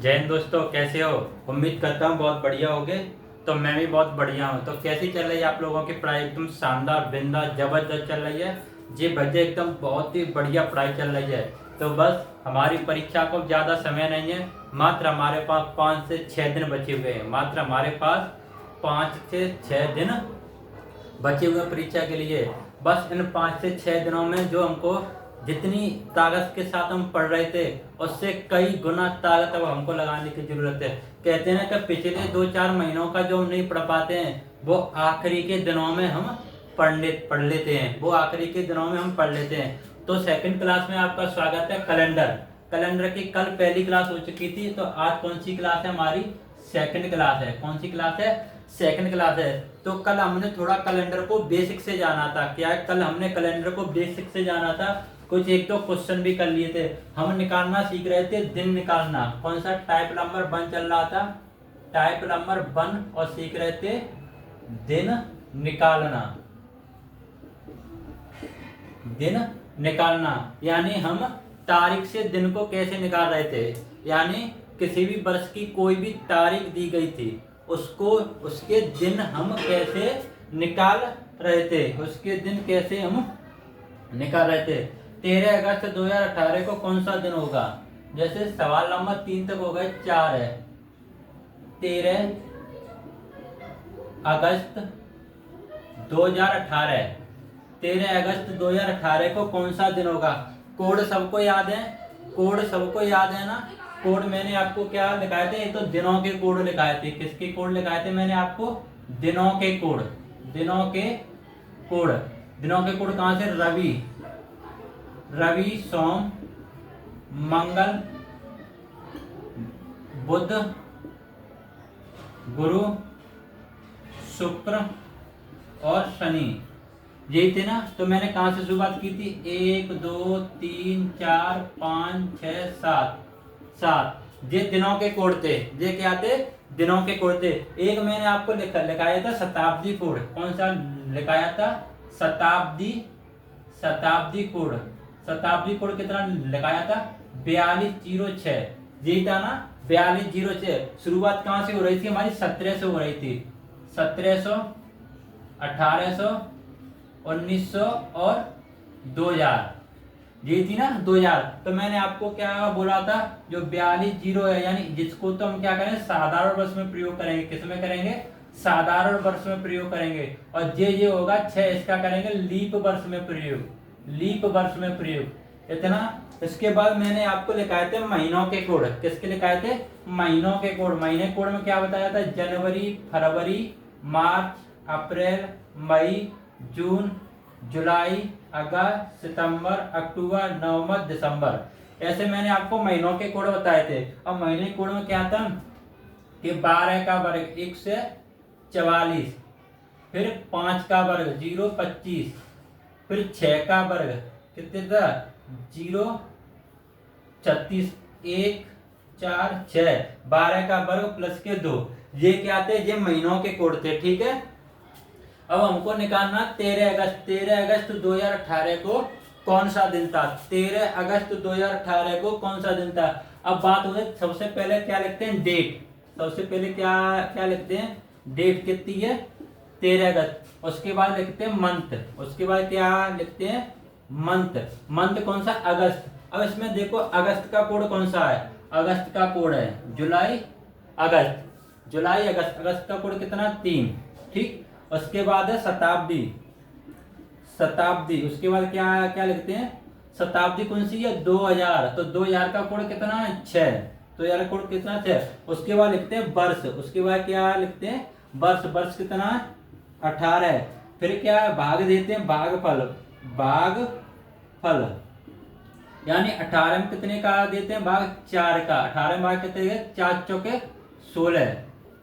जय हिंद दोस्तों, कैसे हो। उम्मीद करता हूँ बहुत बढ़िया होगे। तो मैं भी बहुत बढ़िया हूँ। तो कैसी चल रही है आप लोगों की पढ़ाई। एकदम शानदार, बिंदास, जबरदस्त चल रही है जी बच्चे। एकदम बहुत ही बढ़िया पढ़ाई चल रही है। तो बस हमारी परीक्षा को ज़्यादा समय नहीं है। मात्र हमारे पास 5 से 6 दिन बचे हुए हैं। मात्र हमारे पास 5 से 6 दिन बचे हुए परीक्षा के लिए। बस इन 5 से 6 दिनों में जो हमको जितनी ताकत के साथ हम पढ़ रहे थे उससे कई गुना ताकत अब हमको लगाने की जरूरत है। कहते हैं कि पिछले 2-4 महीनों का जो हम नहीं पढ़ पाते हैं वो आखिरी के दिनों में हम पढ़ लेते हैं। वो आखिरी के दिनों में हम पढ़ लेते हैं। तो सेकंड क्लास में आपका स्वागत है। कैलेंडर कैलेंडर की कल पहली क्लास हो चुकी थी। तो आज कौन सी क्लास है हमारी। सेकंड क्लास है। कौन सी क्लास है। सेकंड क्लास है। तो कल हमने थोड़ा कैलेंडर को बेसिक से जाना था। क्या है, कल हमने कैलेंडर को बेसिक से जाना था। कुछ एक दो क्वेश्चन भी कर लिए थे। हम निकालना सीख रहे थे दिन निकालना। कौन सा टाइप नंबर 1 चल रहा था। टाइप नंबर 1 और सीख रहे थे दिन निकालना। दिन निकालना यानी हम तारीख से दिन को कैसे निकाल रहे थे। यानी किसी भी वर्ष की कोई भी तारीख दी गई थी उसको उसके दिन हम कैसे निकाल रहे थे। उसके दिन कैसे हम निकाल रहे थे। 13 अगस्त 2018 को कौन सा दिन होगा। जैसे सवाल नंबर 3 तक हो गए, 4 है। 13 अगस्त 2018 13 अगस्त 2018 को कौन सा दिन होगा। कोड सबको याद है। कोड सबको याद है ना। कोड मैंने आपको क्या लिखाए थे। ये तो दिनों के कोड लिखाए थे। किसके कोड लिखाए थे मैंने आपको। दिनों के कोड। दिनों के कोड। दिनों के कोड कहां से। रवि, सोम, मंगल, बुध, गुरु, शुक्र और शनि। यही थे ना। तो मैंने कहां से शुरुआत की थी। 1 2 3 4 5 6 7 ये दिनों के कोड थे। ये क्या थे। दिनों के कोड थे। एक मैंने आपको लिखाया था शताब्दी कोड। कौन सा लिखाया था। शताब्दी कोड। शताब्दी कोड कितना लिखाया था। 4206। यही था ना। 4206। शुरुआत कहां से हो रही थी हमारी। 17 से हो रही थी। 1700, 1800, 1900 और 2000। ये थी ना 2000। तो मैंने आपको क्या बोला था। जो 42 है यानी जिसको तो हम क्या करेंगे साधारण वर्ष में प्रयोग करेंगे। किस में करेंगे। साधारण वर्ष में प्रयोग करेंगे। और ये होगा 6। इसका करेंगे लीप वर्ष में प्रयोग। लीप वर्ष में प्रयोग इतना। इसके बाद मैंने आपको लिखाए थे महीनों के कोड। किसके लिखाए थे। महीनों के कोड। महीने कोड में क्या बताया था। जनवरी, फरवरी, मार्च, अप्रैल, मई, जून, जुलाई, अगस्त, सितंबर, अक्टूबर, नवंबर, दिसंबर। ऐसे मैंने आपको महीनों के कोड बताए थे। अब महीने कोड में क्या था कि 12 का वर्ग 1 से 44, फिर 5 का वर्ग 0 25, फिर 6 का वर्ग कितने था 0 36, 1 4 6, 12 का वर्ग प्लस के 2। ये क्या थे। ये महीनों के कोड थे। ठीक है। अब हमको निकालना 13 अगस्त। 13 अगस्त 2018 को कौन सा दिन था। 13 अगस्त 2018 को कौन सा दिन था। अब बात हो गई। सबसे पहले क्या लिखते हैं डेट। सबसे पहले क्या क्या लिखते हैं। डेट कितनी है 13 अगस्त। उसके बाद लिखते हैं मंथ। उसके बाद क्या लिखते हैं मंथ। मंथ कौन सा अगस्त। अब इसमें देखो अगस्त का कोड कौन सा है। अगस्त का कोड है जुलाई अगस्त। जुलाई अगस्त। अगस्त का कोड कितना 3। ठीक। उसके बाद है शताब्दी। शताब्दी। उसके बाद क्या क्या लिखते हैं। शताब्दी कौन सी है 2000। तो 2000 का कोड कितना है 6। 2000 का कोड कितना 6। उसके बाद लिखते हैं वर्ष। उसके बाद क्या लिखते हैं वर्ष। वर्ष कितना है 18। फिर क्या है भाग देते हैं भागफल। भागफल यानी 18 में कितने का देते हैं भाग 4 का। 18 में भाग कितने 4 चौके 16।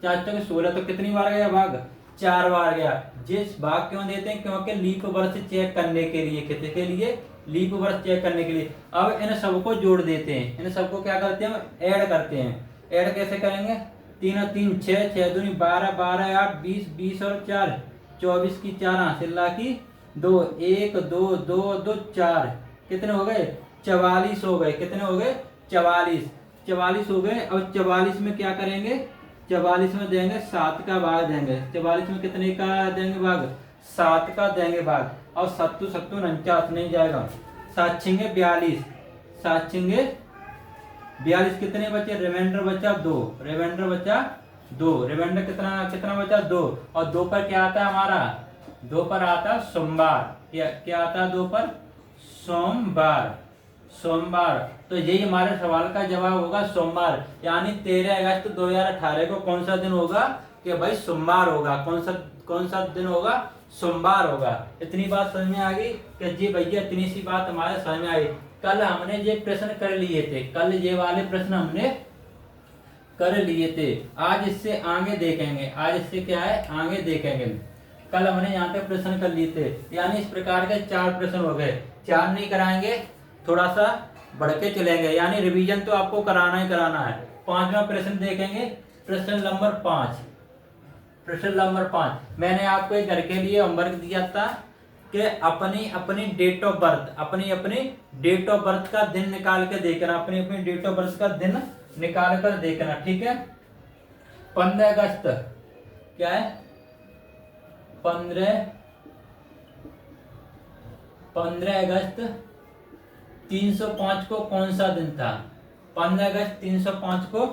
4 चौके 16 तो कितनी बार गया भाग 4 बार गया। जिस भाग क्यों देते हैं क्योंकि लीप वर्ष चेक करने के लिए। कितने लिए लीप वर्ष चेक करने के लिए। अब इन सबको जोड़ देते हैं। इन सबको क्या करते हैं ऐड करते हैं। ऐड कैसे करेंगे 3 और 3 6, 6 दूनी 12, 12 8 20, 20 और 4 24 की 4 हासिल्ला की 2, 1 2 2 2 4 कितने हो गए 44 हो गए। कितने हो गए 44। 44 हो गए। अब 44 में क्या करेंगे, 44 में देंगे 7 का भाग देंगे। 44 में कितने का देंगे भाग, 7 का देंगे भाग। और 7 7 49 नहीं जाएगा, 7 छिंगे 42, 7 छिंगे 42, कितने बचे, रिमाइंडर बचा 2, रिमाइंडर बचा 2, रिमाइंडर कितना कितना बचा 2। और 2 पर क्या आता है हमारा, 2 पर आता सोमवार। क्या आता है 2 पर, सोमवार, सोमवार। तो यही हमारे सवाल का जवाब होगा सोमवार। यानी 13 अगस्त 2018 को कौन सा दिन होगा, कि भाई सोमवार होगा। कौन सा दिन होगा, सोमवार होगा। इतनी बात समझ में आ गई कि जी भैया इतनी सी बात हमारे समझ में आई। कल हमने ये प्रश्न कर लिए थे, कल ये वाले प्रश्न हमने कर लिए थे। आज इससे आगे देखेंगे, आज इससे क्या है आगे देखेंगे। कल हमने यहाँ तक प्रश्न कर लिए थे, यानी इस प्रकार के 4 प्रश्न हो गए। 4 नहीं कराएंगे, थोड़ा सा बढ़ के चलेंगे, यानी रिवीजन तो आपको कराना ही कराना है। 5वां प्रश्न देखेंगे, प्रश्न नंबर 5। प्रश्न नंबर 5 मैंने आपको एक घर के लिए होमवर्क दिया था कि अपनी अपनी डेट ऑफ बर्थ, अपनी डेट ऑफ बर्थ का दिन निकाल के देखना, अपनी डेट ऑफ बर्थ का दिन निकाल कर देखना, ठीक है। 15 अगस्त क्या है, 15 अगस्त 305 को कौन सा दिन था, 15 अगस्त 305 को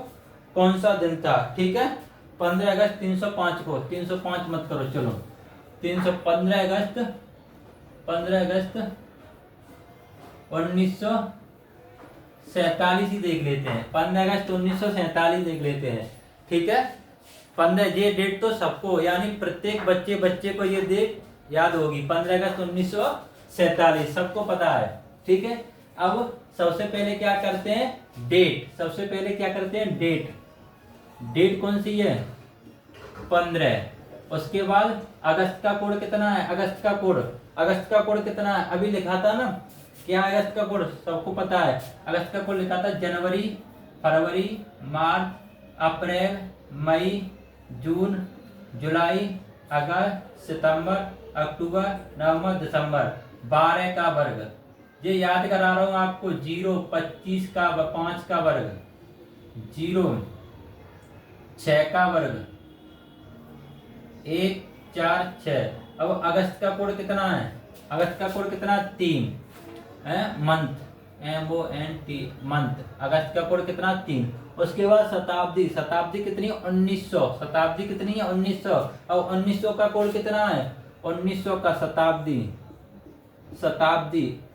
कौन सा दिन था, ठीक है। 15 अगस्त 305 को, 305 मत करो, चलो 15 अगस्त 1947 ही देख लेते हैं। 15 अगस्त 1947 देख लेते हैं, ठीक है। 15 ये डेट तो सबको, यानी प्रत्येक बच्चे को ये डेट याद होगी। 15 अगस्त 1947 सबको पता है, ठीक है। अब सबसे पहले क्या करते हैं, डेट। सबसे पहले क्या करते हैं, डेट। डेट कौन सी है, 15। उसके बाद अगस्त का कोड कितना है, अगस्त का कोड कितना है, अभी लिखा था ना, क्या अगस्त का कोड सबको पता है। अगस्त का कोड लिखा था जनवरी, फरवरी, मार्च, अप्रैल, मई, जून, जुलाई, अगस्त, सितंबर, अक्टूबर, नवंबर, दिसंबर। 12 का वर्ग, ये याद करा रहा हूं आपको। 0, 25 का 5 का वर्ग, 0, 6 का वर्ग, 1, 4, 6। अब अगस्त का कोड कितना है, अगस्त का कोड कितना, 3 है, मंथ, MONT, मंथ। अगस्त का कोड कितना, 3। उसके बाद शताब्दी, शताब्दी कितनी, 1900, शताब्दी कितनी है, 1900। अब 1900 का कोड कितना है, 1900 का शताब्दी,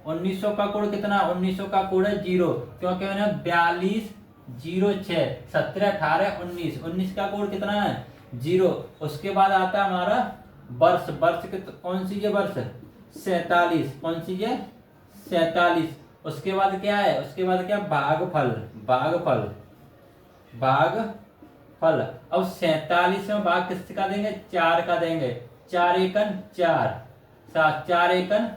1900 का कोड कितना, 1900 का कोड है 0, क्योंकि मैंने 4206, 17, 18, 19 का कोड कितना है, 0। उसके बाद आता है हमारा वर्ष, कौन सी है वर्ष, 47, कौन सी है, 47। उसके बाद क्या है, उसके बाद क्या, भागफल। अब 47 में भाग किसका देंगे, 4 का देंगे। 4 एकन 4, 7, 4 एकन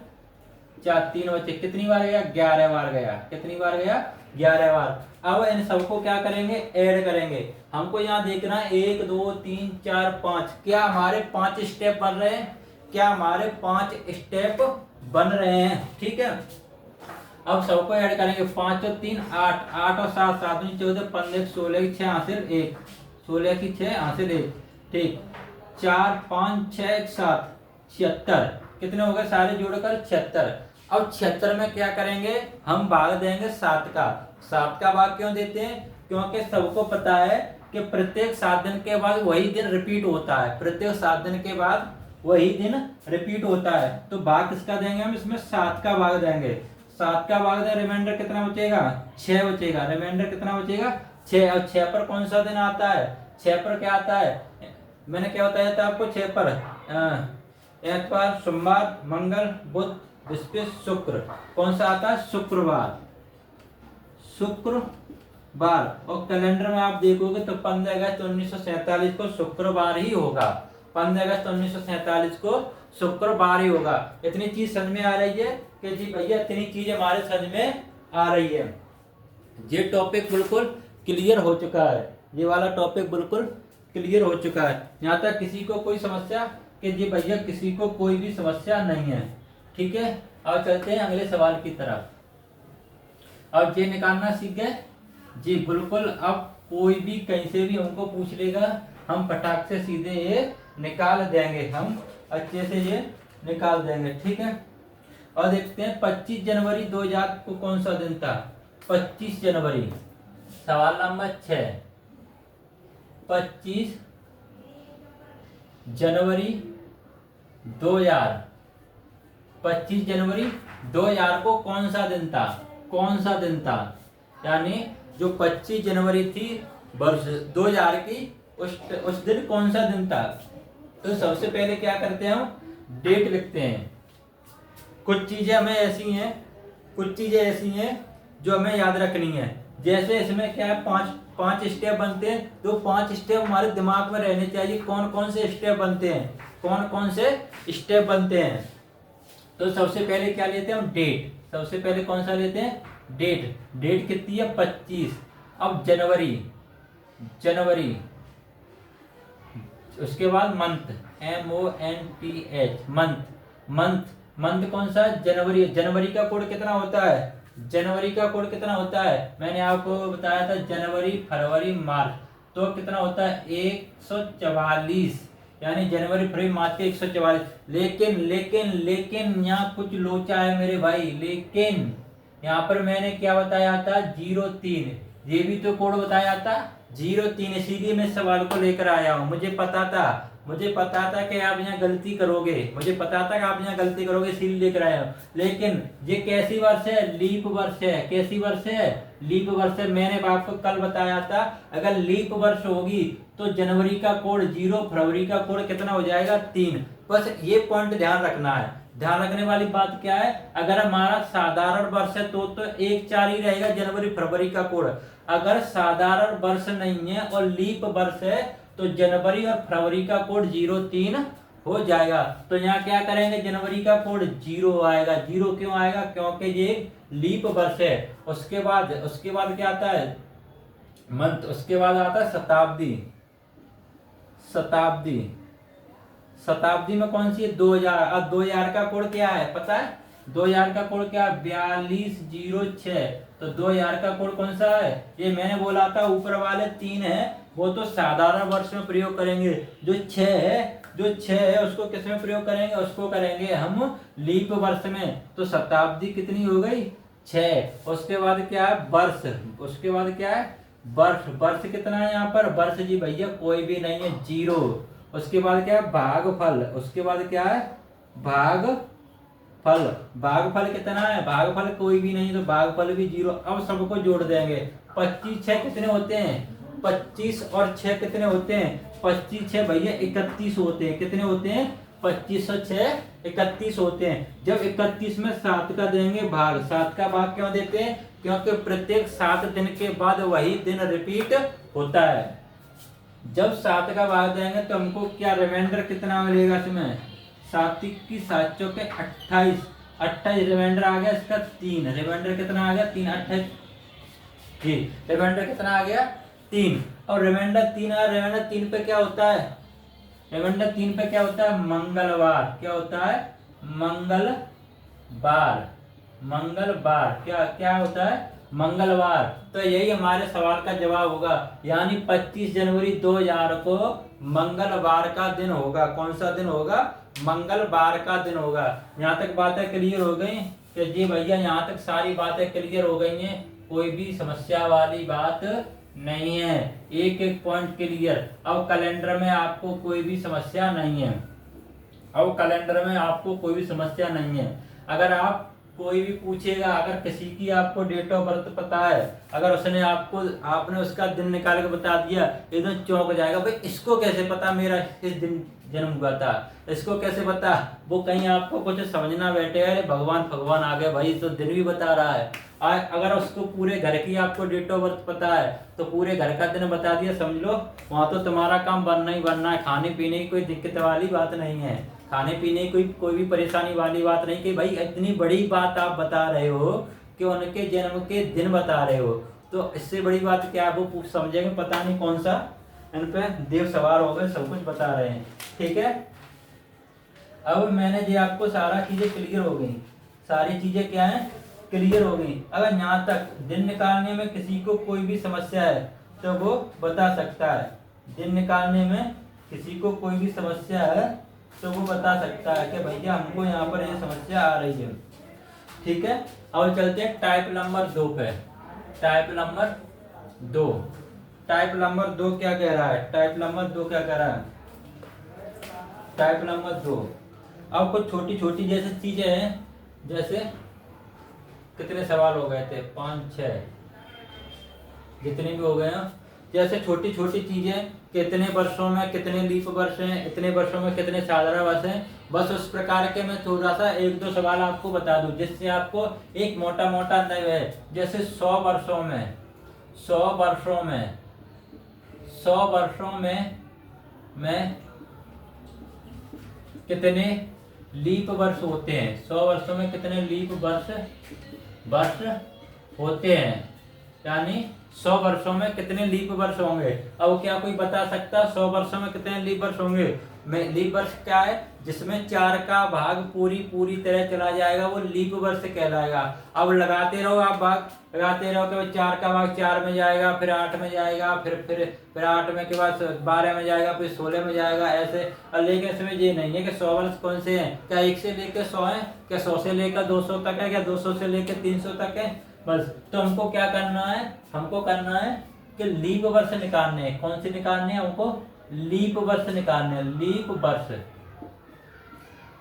4, 3 बचे, कितनी बार गया, 11 बार गया। कितनी बार गया, 11 बार। अब इन सबको क्या करेंगे, ऐड करेंगे। हमको यहाँ देखना है 1, 2, 3, 4, 5, क्या हमारे 5 स्टेप बन रहे हैं, क्या हमारे 5 स्टेप बन रहे हैं, ठीक है। अब सबको ऐड करेंगे, 5 और 3 8, 8 और 7 7 दूनी 14, 15 16 6 हासिल 1, 16 की 6 हासिल 1, ठीक। 4 5 6 7 76, कितने हो गए सारे जोड़कर 76। अब 76 में क्या करेंगे, हम भाग देंगे 7 का। 7 का भाग क्यों देते हैं, क्योंकि सबको पता है कि प्रत्येक 7 दिन के बाद वही दिन रिपीट होता है, प्रत्येक 7 दिन के बाद वही दिन रिपीट होता है। तो भाग किसका देंगे हम, इसमें 7 का भाग देंगे। 7 का भाग दें, रिमाइंडर कितना बचेगा, 6 बचेगा। रिमाइंडर कितना बचेगा, 6। और 6 पर कौन सा दिन आता है, 6 पर क्या आता है, मैंने क्या बताया था आपको, 6 पर एतवार, सोमवार, मंगल, बुध, बृहस्पति, शुक्र। कौन सा आता है, शुक्रवार। और कैलेंडर में आप देखोगे तो 15 अगस्त 1947 को शुक्रवार ही होगा। 15 अगस्त 1947 को शुक्रवार ही होगा। इतनी चीज समझ में आ रही है कि जी भैया इतनी चीज हमारे समझ में आ रही है। ये टॉपिक बिल्कुल क्लियर हो चुका है, ये वाला टॉपिक बिल्कुल क्लियर हो चुका है। यहाँ तक किसी को कोई समस्या, कि जी भैया किसी को कोई भी समस्या नहीं है, ठीक है। अब चलते हैं अगले सवाल की तरफ। अब ये निकालना सीख गए, जी बिल्कुल। अब कोई भी कहीं से भी हमको पूछ लेगा, हम फटाक से सीधे ये निकाल देंगे, हम अच्छे से ये निकाल देंगे, ठीक है। और देखते हैं 25 जनवरी 2000 को कौन सा दिन था। 25 जनवरी, सवाल नंबर 6। 25 जनवरी 2000, 25 जनवरी 2000 को कौन सा दिन था, कौन सा दिन था। यानी जो 25 जनवरी थी वर्ष 2000 की, उस दिन कौन सा दिन था। तो सबसे पहले क्या करते हैं, हम डेट लिखते हैं। कुछ चीजें हमें ऐसी हैं, कुछ चीजें ऐसी हैं जो हमें याद रखनी है। जैसे इसमें क्या है, पांच स्टेप बनते हैं, तो 5 स्टेप हमारे दिमाग में रहने चाहिए। कौन कौन से स्टेप बनते हैं, कौन कौन से स्टेप बनते हैं। तो सबसे पहले क्या लेते हैं हम, डेट। सबसे पहले कौन सा लेते हैं, डेट। डेट कितनी है, 25। अब जनवरी, जनवरी, उसके बाद month, MONTH, month. Month, month कौन सा, जनवरी। जनवरी का कोड कितना होता है, जनवरी का कोड कितना होता है, मैंने आपको बताया था, जनवरी फरवरी मार्च, तो कितना होता है 144। यानी जनवरी फरवरी मार्च के 144। लेकिन लेकिन लेकिन यहाँ कुछ लोचा है मेरे भाई। लेकिन यहाँ पर मैंने क्या बताया था, 03, ये भी तो कोड बताया था 03। इसीलिए मैं सवाल को लेकर आया हूँ। मुझे पता था कि आप यहाँ गलती करोगे, मुझे पता था कि आप यहाँ गलती करोगे, इसीलिए लेकर आया हूँ। लेकिन ये कैसी वर्ष है, लीप वर्ष है। कैसी वर्ष है, लीप वर्ष है। मैंने आपको कल बताया था, अगर लीप वर्ष होगी तो जनवरी का कोड 0, फरवरी का कोड कितना हो जाएगा, 3। बस ये पॉइंट ध्यान रखना है। ध्यान रखने वाली बात क्या है, अगर हमारा साधारण वर्ष है तो 1-4 ही रहेगा जनवरी फरवरी का कोड। अगर साधारण वर्ष नहीं है और लीप वर्ष है तो जनवरी और फरवरी का कोड 03 हो जाएगा। तो यहाँ क्या करेंगे, जनवरी का कोड 0 आएगा। 0 क्यों आएगा, क्योंकि ये लीप वर्ष है। उसके बाद क्या आता है, मंथ। उसके बाद आता है शताब्दी। शताब्दी, शताब्दी में कौन सी है, 2000। अब 2000 का कोड क्या है पता है, 2000 का कोड क्या है, 4206। तो 2000 का कोड कौन सा है, ये मैंने बोला था ऊपर वाले 3 है वो तो साधारण वर्ष में प्रयोग करेंगे। जो 6 है उसको किस में प्रयोग करेंगे, उसको करेंगे हम लीप वर्ष में। तो शताब्दी कितनी हो गई, 6। उसके बाद क्या है, वर्ष। उसके बाद क्या है, वर्ष। वर्ष कितना है यहाँ पर, वर्ष जी भैया कोई भी नहीं है, 0। उसके बाद क्या है, भागफल। उसके बाद क्या है, भागफल। भागफल कितना है, भागफल कोई भी नहीं, तो भागफल भी 0। अब सबको जोड़ देंगे। 25 6 कितने होते हैं, 25 और 6 कितने होते हैं, 25 6 भैया 31 होते हैं। कितने होते हैं, 25 और 6 31 होते हैं। जब 31 में 7 का देंगे भाग, 7 का भाग क्यों देते हैं, क्योंकि प्रत्येक 7 दिन के बाद वही दिन रिपीट होता है। जब 7 का भाग देंगे तो हमको क्या रिमाइंडर कितना मिलेगा, इसमें 7 की 7 चौके 28। 28 रिमाइंडर आ गया इसका 3। रिमाइंडर कितना आ गया, 3 28 जी। रिमाइंडर कितना आ गया, 3। और रिमाइंडर 3 आ, रिमाइंडर 3 पे क्या होता है, रिमाइंडर 3 पे क्या होता है, मंगलवार। क्या होता है, मंगलवार। मंगलवार क्या क्या होता है, मंगलवार। तो यही हमारे सवाल का जवाब होगा। यानी 25 जनवरी 2000 को मंगलवार का दिन होगा। कौन सा दिन होगा, मंगलवार का दिन होगा। यहाँ तक बातें क्लियर हो गई कि जी भैया, यहाँ तक सारी बातें क्लियर हो गई हैं, कोई भी समस्या वाली बात नहीं है, एक एक पॉइंट क्लियर। अब कैलेंडर में आपको कोई भी समस्या नहीं है, अब कैलेंडर में आपको कोई भी समस्या नहीं है। अगर आप कोई भी पूछेगा, अगर किसी की आपको डेट ऑफ बर्थ पता है, अगर उसने आपने उसका दिन निकाल के बता दिया, एकदम चौंक जाएगा, भाई इसको कैसे पता मेरा इस दिन जन्म हुआ था, इसको कैसे पता। वो कहीं आपको कुछ समझना बैठे, अरे भगवान आ गए भाई, तो दिन भी बता रहा है। अगर उसको पूरे घर की आपको डेट ऑफ बर्थ पता है तो पूरे घर का दिन बता दिया, समझ लो वहां तो तुम्हारा काम बनना ही बनना है। खाने पीने की कोई दिक्कत वाली बात नहीं है, खाने पीने की कोई भी परेशानी वाली बात नहीं कि भाई इतनी बड़ी बात आप बता रहे हो कि उनके जन्म के दिन बता रहे हो, तो इससे बड़ी बात क्या है, वो समझेंगे पता नहीं कौन सा इन पे देव सवार हो गए, सब कुछ बता रहे हैं। ठीक है, अब मैंने जो आपको सारा चीजें क्लियर हो गई, सारी चीजें क्या है क्लियर हो गई। अगर यहाँ तक दिन निकालने में किसी को कोई भी समस्या है तो वो बता सकता है। दिन निकालने में किसी को कोई भी समस्या है तो वो बता सकता है कि भैया हमको यहाँ पर ये समस्या आ रही है। ठीक है, अब चलते हैं टाइप नंबर 2 पे। टाइप नंबर 2, टाइप नंबर 2 क्या कह रहा है? टाइप नंबर 2 क्या कह रहा है? टाइप नंबर 2 अब कुछ छोटी छोटी जैसे चीजें हैं, जैसे कितने सवाल हो गए थे, 5 6 जितने भी हो गए हैं, जैसे छोटी छोटी चीजें, कितने वर्षों में कितने लीप वर्ष हैं, इतने वर्षों में कितने साधारण वर्ष हैं, बस उस प्रकार के मैं थोड़ा सा 1-2 सवाल आपको बता दूं जिससे आपको एक मोटा मोटा अंदाजा है। जैसे 100 वर्षों में 100 वर्षों में 100 वर्षों में कितने लीप वर्ष होते हैं? 100 वर्षों में कितने लीप वर्ष होते हैं, यानी 100 वर्षों में कितने लीप वर्ष होंगे। अब क्या कोई बता सकता 100 वर्षों में कितने लीप वर्ष होंगे? लीप वर्ष क्या है? जिसमें 4 का भाग पूरी तरह चला जाएगा वो लीप वर्ष कहलाएगा। अब लगाते रहो आप भाग, लगाते रहो कि 4 का भाग 4 में जाएगा, फिर 8 में जाएगा, फिर 8 में के बाद 12 में जाएगा, फिर 16 में जाएगा, ऐसे। लेकिन इसमें ये नहीं है कि 100 वर्ष कौन से हैं, क्या 1 से लेकर 100 है, क्या 100 से लेकर 200 तक है, क्या 200 से लेकर 300 तक है, बस। तो हमको क्या करना है? हमको करना है कि लीप वर्ष निकालने हैं। कौन से निकालने हैं? हमको लीप वर्ष निकालने हैं।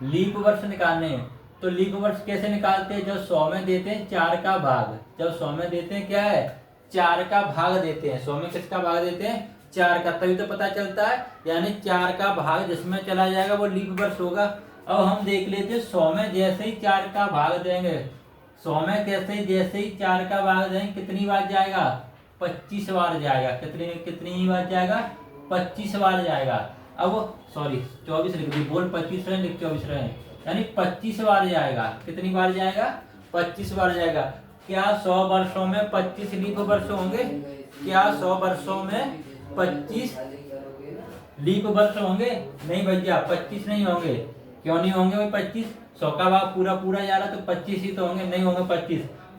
लीप वर्ष निकालने हैं। तो लीप वर्ष कैसे निकालते हैं? जब 100 में देते हैं 4 का भाग, जब 100 में देते हैं क्या है? 4 का भाग देते हैं। 100 में किसका भाग देते हैं? 4 का, तभी तो पता चलता है। यानी 4 का भाग जिसमें चला जाएगा वो लीप वर्ष होगा। अब हम देख लेते हैं 100 में जैसे ही 4 का भाग देंगे, 100 में जैसे ही 4 का भाग देंगे, कितनी बार जाएगा? 25 बार जाएगा। कितनी बार जाएगा? 25 बार जाएगा। अब सॉरी 24 लिख दी, बोल 25 रहे, लिख 24 रहे, यानी 25 बार जाएगा। कितनी बार जाएगा? 25 बार जाएगा। क्या 100 वर्षों में 25 लीप वर्ष होंगे? क्या 100 वर्षों में 25 लीप वर्ष होंगे? नहीं भैया, 25 नहीं होंगे। क्यों नहीं होंगे भाई? 25 100 का भाग पूरा जा रहा तो 25 ही तो होंगे, नहीं होंगे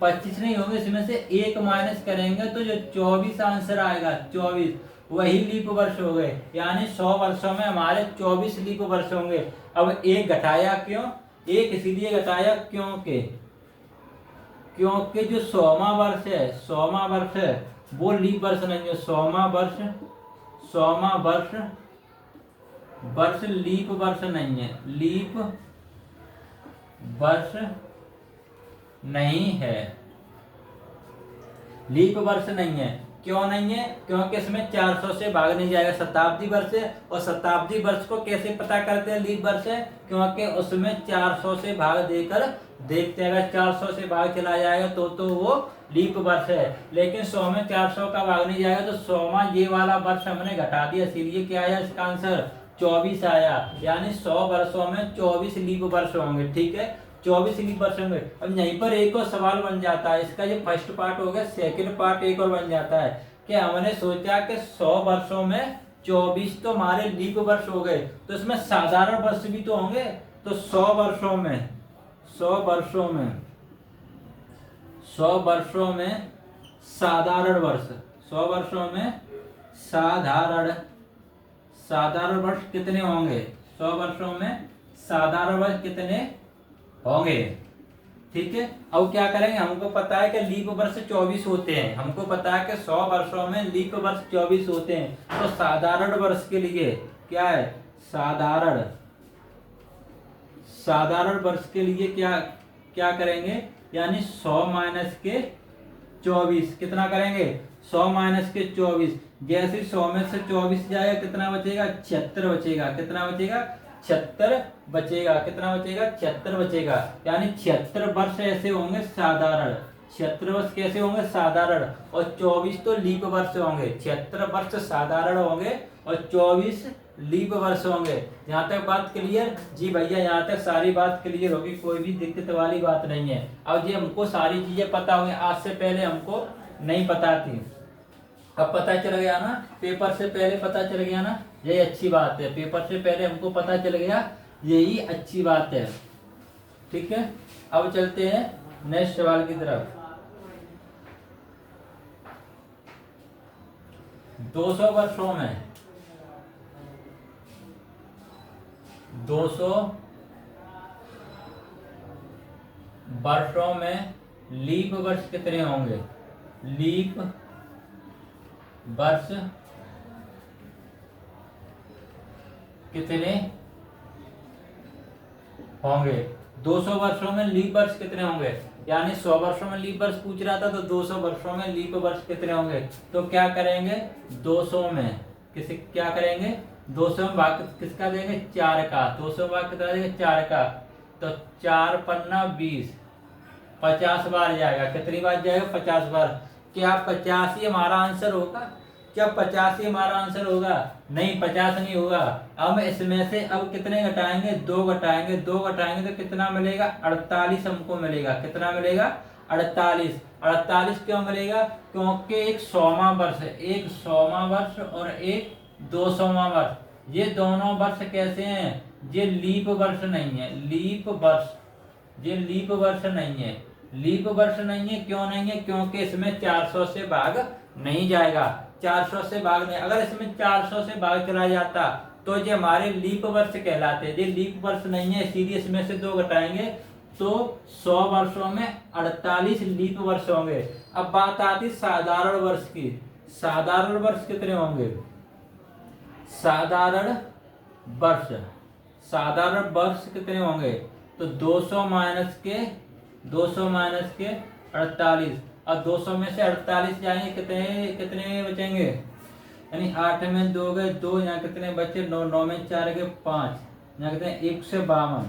25 नहीं होंगे। इसमें से 1 माइनस करेंगे तो जो 24 आंसर आएगा, 24 वही लीप वर्ष हो गए। यानी 100 वर्षों में हमारे 24 लीप वर्ष होंगे। अब 1 घटाया क्यों? 1 इसीलिए घटाया क्योंकि जो 100वां वर्ष है, 100वां वर्ष है वो लीप वर्ष नहीं है। 100वां वर्ष लीप वर्ष नहीं है, लीप वर्ष नहीं है, लीप वर्ष नहीं है। क्यों नहीं है? क्योंकि इसमें 400 से भाग नहीं जाएगा। शताब्दी वर्ष है, और शताब्दी वर्ष को कैसे पता करते हैं लीप वर्ष है? क्योंकि उसमें 400 से भाग देकर देखते हैं। अगर 400 से भाग चला जाएगा तो वो लीप वर्ष है। लेकिन 100 में 400 का भाग नहीं जाएगा तो 100वां ये वाला वर्ष हमने घटा दिया, इसीलिए क्या आया इसका आंसर? 24 आया। यानी 100 वर्षों में 24 लीप वर्ष होंगे। ठीक है, 24 लीप वर्ष होंगे। अब यहीं पर एक और सवाल बन जाता है। इसका जो फर्स्ट पार्ट हो गया, सेकंड पार्ट एक और बन जाता है कि हमने सोचा कि 100 वर्षों में 24 तो हमारे लीप वर्ष हो गए, तो इसमें साधारण वर्ष भी तो होंगे। तो 100 वर्षों में साधारण वर्ष, 100 वर्षों में साधारण वर्ष कितने होंगे? 100 वर्षों में साधारण वर्ष कितने होंगे? ठीक है, अब क्या करेंगे? हमको पता है कि लीप वर्ष 24 होते हैं। हमको पता है कि 100 वर्षों में लीप वर्ष 24 होते हैं। तो साधारण वर्ष के लिए क्या है? साधारण वर्ष के लिए क्या करेंगे? यानी 100 माइनस के 24 कितना करेंगे? 100 माइनस के 24। जैसे 100 में से 24 जाएगा कितना बचेगा? 76 बचेगा। कितना बचेगा? 76 बचेगा। कितना बचेगा? 76 बचेगा। यानी 76 वर्ष ऐसे होंगे साधारण। 76 वर्ष कैसे होंगे? साधारण। और 24 तो लीप वर्ष होंगे। 76 वर्ष साधारण होंगे और 24 लीप वर्ष होंगे। यहाँ तक बात क्लियर? जी भैया, यहाँ तक सारी बात क्लियर होगी, कोई भी दिक्कत वाली बात नहीं है। अब ये हमको सारी चीजें पता होंगी, आज से पहले हमको नहीं पता थी, अब पता चल गया ना। पेपर से पहले पता चल गया ना, यही अच्छी बात है। पेपर से पहले हमको पता चल गया, यही अच्छी बात है। ठीक है, अब चलते हैं नेक्स्ट सवाल की तरफ। 200 वर्षों में 200 वर्षों में लीप वर्ष कितने होंगे? लीप वर्ष कितने होंगे? 200 वर्षों में लीप वर्ष कितने होंगे? यानी 100 वर्षों में लीप वर्ष पूछ रहा था, तो 200 वर्षों में लीप वर्ष कितने होंगे? तो क्या करेंगे, 200 में किसी क्या करेंगे, 200 में भाग किसका देंगे, 4 का। 200 में भाग कितना देंगे, 4 का। तो 4 पन्ना 20, 50 बार जाएगा। कितनी बार जाएगा, 50 बार। क्या 50 ही हमारा आंसर होगा? क्या 50 ही हमारा आंसर होगा? नहीं, 50 नहीं होगा। अब इसमें से अब कितने घटाएंगे, 2 घटाएंगे। 2 घटाएंगे तो कितना मिलेगा, 48 हमको मिलेगा। कितना मिलेगा, 48। 48 क्यों मिलेगा? क्योंकि एक 100वां वर्ष है, एक 100वां वर्ष और एक 200वां वर्ष। ये दोनों वर्ष कैसे हैं? ये लीप वर्ष नहीं है, लीप वर्ष, ये लीप वर्ष नहीं है। लीप वर्ष नहीं है, क्यों नहीं है? क्योंकि इसमें 400 से भाग नहीं जाएगा। 400 से भाग नहीं, अगर इसमें 400 से भाग चला जाता तो ये हमारे लीप वर्ष कहलाते। ये लीप वर्ष नहीं है, इसीलिए इसमें से 2 घटाएंगे तो 100 वर्षों में 48 लीप वर्ष होंगे। अब बात आती साधारण वर्ष की। साधारण वर्ष कितने होंगे? साधारण वर्ष, साधारण वर्ष कितने होंगे? तो 200 माइनस के 48। अब 200 में से 48 जाएंगे, कितने कितने बचेंगे? यानी 8 में 2 गए 2, यहाँ कितने बचे, 9, 9 में 4 गए 5, यहाँ कितने 152।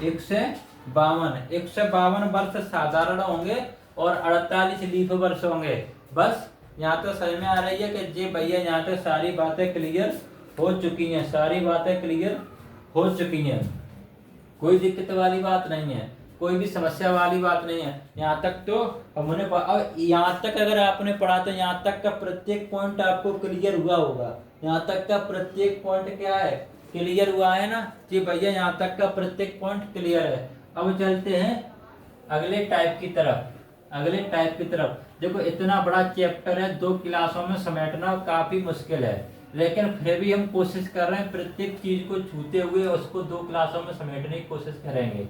152 वर्ष साधारण होंगे और 48 लीप वर्ष होंगे। बस यहाँ तो समझ में आ रही है कि जी भैया यहाँ तक सारी बातें क्लियर हो चुकी हैं, सारी बातें क्लियर हो चुकी हैं। कोई दिक्कत वाली बात नहीं है, कोई भी समस्या वाली बात नहीं है। यहाँ तक तो हमने अब यहाँ तक अगर आपने पढ़ा तो यहाँ तक का प्रत्येक पॉइंट आपको क्लियर हुआ होगा। यहाँ तक का प्रत्येक पॉइंट क्या है, क्लियर हुआ है ना जी भैया, यहाँ तक का प्रत्येक पॉइंट क्लियर है। अब चलते हैं अगले टाइप की तरफ। अगले टाइप की तरफ देखो, इतना बड़ा चैप्टर है, 2 क्लासों में समेटना काफी मुश्किल है, लेकिन फिर भी हम कोशिश कर रहे हैं प्रत्येक चीज को छूते हुए उसको 2 क्लासों में समेटने की कोशिश करेंगे।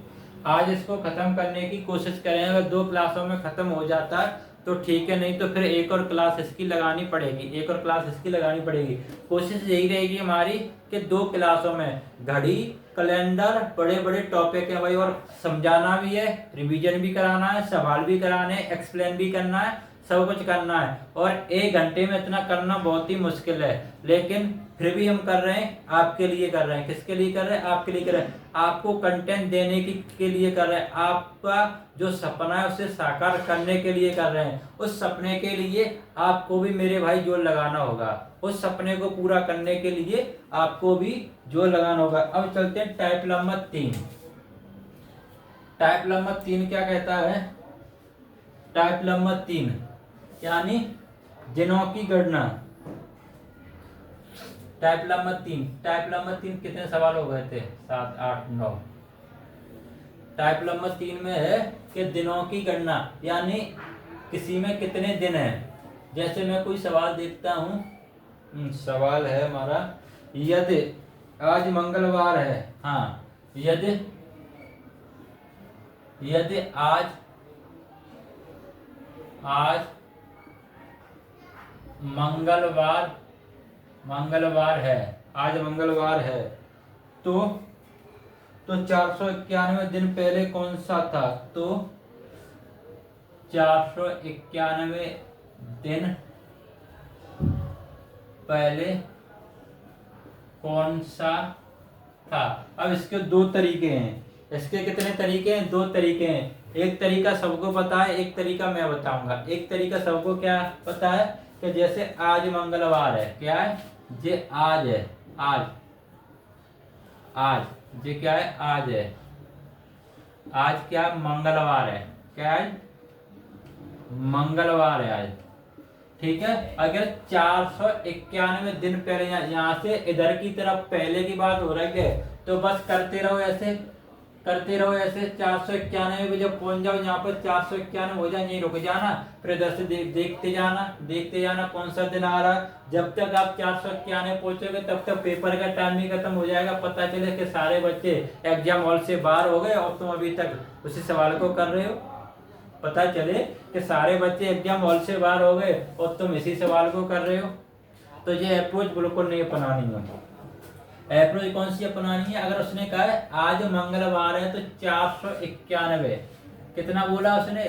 आज इसको खत्म करने की कोशिश करेंगे। अगर 2 क्लासों में खत्म हो जाता है तो ठीक है, नहीं तो फिर एक और क्लास इसकी लगानी पड़ेगी, एक और क्लास इसकी लगानी पड़ेगी। कोशिश यही रहेगी हमारी कि 2 क्लासों में घड़ी, कैलेंडर, बड़े बड़े टॉपिक है भाई, और समझाना भी है, रिवीजन भी कराना है, सवाल भी कराने हैं, एक्सप्लेन भी करना है, सब कुछ करना है। और 1 घंटे में इतना करना बहुत ही मुश्किल है, लेकिन फिर भी हम कर रहे हैं, आपके लिए कर रहे हैं। किसके लिए कर रहे हैं? आपके लिए कर रहे हैं, आपको कंटेंट देने के लिए कर रहे हैं, आपका जो सपना है उसे साकार करने के लिए कर रहे हैं। उस सपने के लिए आपको भी मेरे भाई जोर लगाना होगा, उस सपने को पूरा करने के लिए आपको भी जोर लगाना होगा। अब चलते हैं टाइप नंबर 3। टाइप नंबर 3 क्या कहता है? टाइप नंबर 3 यानी दिनों की गणना। टाइप नंबर 3 कितने सवाल हो गए थे? 7, 8, 9। टाइप नंबर 3 में है कि दिनों की गणना, यानी किसी में कितने दिन हैं। जैसे मैं कोई सवाल देखता हूँ, सवाल है हमारा, यदि आज मंगलवार है, हाँ, यदि आज मंगलवार है, आज मंगलवार है, तो 491 दिन पहले कौन सा था? तो 491 दिन पहले कौन सा था? अब इसके 2 तरीके हैं। इसके कितने तरीके हैं? 2 तरीके हैं। एक तरीका सबको पता है, एक तरीका मैं बताऊंगा। एक तरीका सबको क्या पता है कि जैसे आज मंगलवार है, क्या है? ये आज है, आज ये क्या है? आज है। आज क्या? मंगलवार है। क्या है? मंगलवार है आज, ठीक है। अगर 491 दिन पहले, यहाँ से इधर की तरफ पहले की बात हो रही है, तो बस करते रहो ऐसे, करते रहो ऐसे। 491 पे जब पहुंच जाओ यहाँ पर 491 हो जाए, यहीं रुक जाना, फिर इधर से देखते जाना कौन सा दिन आ रहा है। जब तक आप 491 पहुंचोगे तब तक पेपर का टाइम भी खत्म हो जाएगा। पता चले कि सारे बच्चे एग्जाम हॉल से बाहर हो गए और तुम अभी तक उसी सवाल को कर रहे हो। पता चले कि सारे बच्चे एग्जाम हॉल से बाहर हो गए और तुम इसी सवाल को कर रहे हो। तो ये अप्रोच बिल्कुल नहीं अपनानी है। अप्रोच कौन सी अपनानी है? अगर उसने कहा है आज मंगलवार है तो 491, कितना बोला उसने?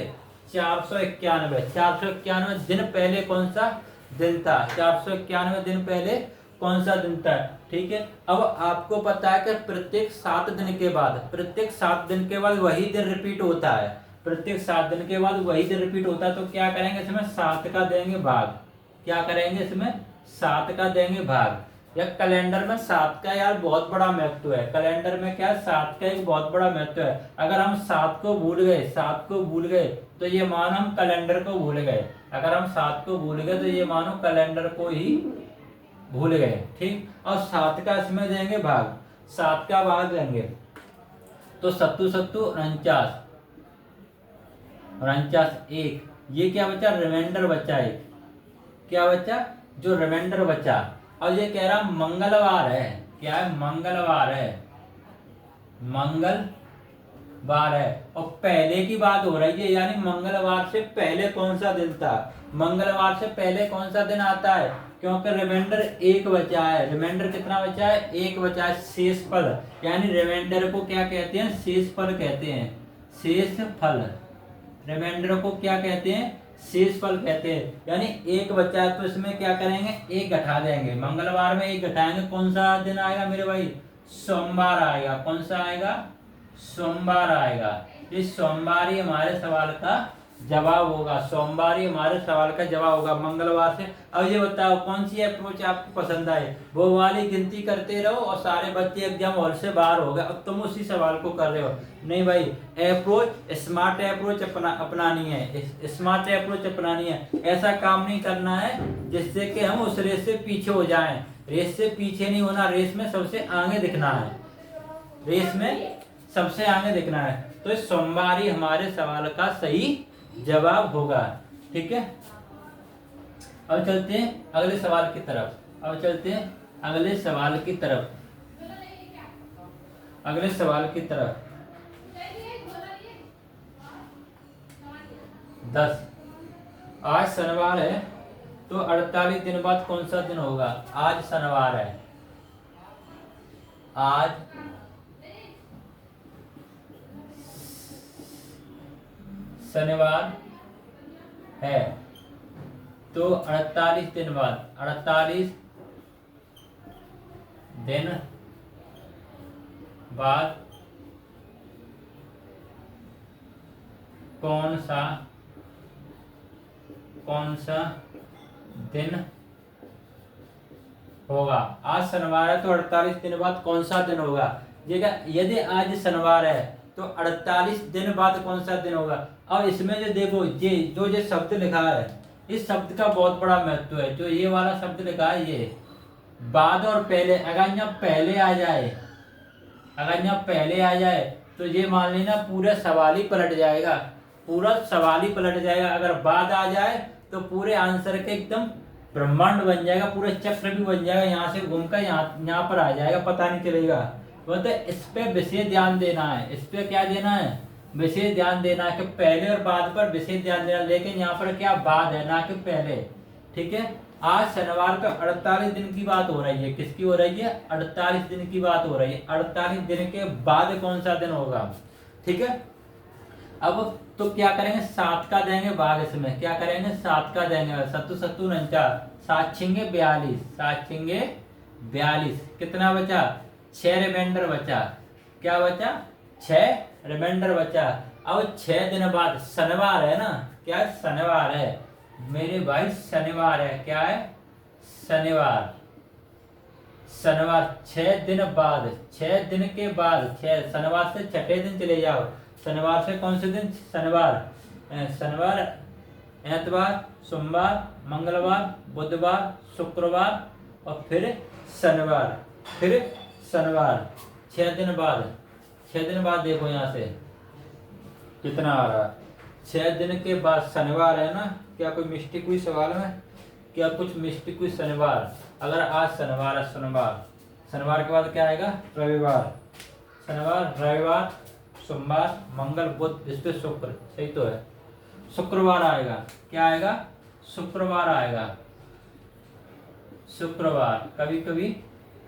491। 491 दिन पहले कौन सा दिन था? 491 दिन पहले कौन सा दिन था? ठीक है। अब आपको पता है कि प्रत्येक 7 दिन के बाद वही दिन रिपीट होता है। प्रत्येक 7 दिन के बाद वही दिन रिपीट होता है। तो क्या करेंगे इसमें? 7 का देंगे भाग। क्या करेंगे इसमें? 7 का देंगे भाग। या कैलेंडर में 7 का यार बहुत बड़ा महत्व है। कैलेंडर में क्या है? 7 का एक बहुत बड़ा महत्व है। अगर हम 7 को भूल गए तो ये मानो हम कैलेंडर को भूल गए। अगर हम 7 को भूल गए तो ये मानो कैलेंडर को ही भूल गए। ठीक। और 7 का इसमें देंगे भाग। 7 का भाग देंगे तो 7 7 49, 1। ये क्या बचा? रिमाइंडर बचा एक। क्या बचा? जो रिमाइंडर बचा। और ये कह रहा मंगलवार है। क्या है? मंगलवार है और पहले की बात हो रही है, यानी मंगलवार से पहले कौन सा दिन था? मंगलवार से पहले कौन सा दिन आता है? क्योंकि रिमाइंडर 1 बचा है। रिमाइंडर कितना बचा है? 1 बचा है। शेषफल, यानी रिमाइंडर को क्या कहते हैं? शेषफल कहते हैं। शेषफल, रिमाइंडर को क्या कहते हैं? शेषफल कहते हैं। यानी 1 बचा है तो इसमें क्या करेंगे? 1 घटा देंगे। मंगलवार में 1 घटाएंगे, कौन सा दिन आएगा मेरे भाई? सोमवार आएगा। कौन सा आएगा? सोमवार आएगा। इस सोमवार ही हमारे सवाल का जवाब होगा। सोमवार ही हमारे सवाल का जवाब होगा, मंगलवार से। अब ये बताओ कौन सी अप्रोच आपको पसंद आए? वो वाली गिनती करते रहो और सारे बच्चे एग्जाम हॉल से बाहर हो गए, अब तुम उसी सवाल को कर रहे हो। नहीं भाई, अप्रोच स्मार्ट अप्रोच अपनानी है। स्मार्ट अप्रोच अपनानी है। ऐसा काम नहीं करना है जिससे कि हम उस रेस से पीछे हो जाएं। रेस से पीछे नहीं होना, रेस में सबसे आगे दिखना है। रेस में सबसे आगे दिखना है। तो इस सोमवार ही हमारे सवाल का सही जवाब होगा। ठीक है। अब चलते हैं अगले सवाल की तरफ। 10। आज शनिवार है तो 48 दिन बाद कौन सा दिन होगा? आज शनिवार है। आज शनिवार है तो 48 दिन बाद कौन सा दिन होगा? आज शनिवार है तो 48 दिन बाद कौन सा दिन होगा? यदि आज शनिवार है तो 48 दिन बाद कौन सा दिन होगा? अब इसमें जो देखो, ये शब्द लिखा है, इस शब्द का बहुत बड़ा महत्व है। जो ये वाला शब्द लिखा है, ये बाद और पहले, अगर यहाँ पहले आ जाए तो ये मान लेना पूरा सवाल ही पलट जाएगा। अगर बाद आ जाए तो पूरे आंसर के एकदम ब्रह्मांड बन जाएगा, पूरा चक्र भी बन जाएगा, यहाँ से घूमकर यहाँ पर आ जाएगा, पता नहीं चलेगा। तो इस पे विशेष ध्यान देना है। इस पे क्या देना है? विशेष ध्यान देना है कि पहले और बाद पर विशेष ध्यान देना। लेकिन यहाँ पर क्या बाद है, ना कि पहले। ठीक है। आज शनिवार तो 48 दिन की बात हो रही है। किसकी हो रही है? 48 दिन की बात हो रही है। 48 दिन के बाद कौन सा दिन होगा? ठीक है। अब तो क्या करेंगे? 7 का देंगे भाग। इसमें क्या करेंगे? 7 का देंगे। 7 7 49, 7 6 42, 7 6 42। कितना बचा? 6 रिमाइंडर बचा। क्या बचा? 6 रिमाइंडर बचा। अब 6 दिन बाद शनिवार है ना? क्या है? शनिवार है मेरे भाई, शनिवार है। क्या है? शनिवार। 6 दिन बाद, 6 दिन के बाद, शनिवार से छठे दिन चले जाओ। शनिवार से कौन से दिन? शनिवार, एतवार, सोमवार, मंगलवार, बुधवार, शुक्रवार और फिर शनिवार। 6 दिन बाद 6 दिन बाद देखो यहाँ से कितना आ रहा है। 6 दिन के बाद शनिवार है ना, क्या कोई मिस्टेक हुई सवाल में, क्या कुछ मिस्टेक हुई शनिवार, अगर आज शनिवार है, शनिवार के बाद क्या आएगा रविवार, शनिवार रविवार सोमवार मंगल बुध बृहस्पति शुक्र, सही तो है, शुक्रवार आएगा, क्या आएगा शुक्रवार आएगा, शुक्रवार। कभी कभी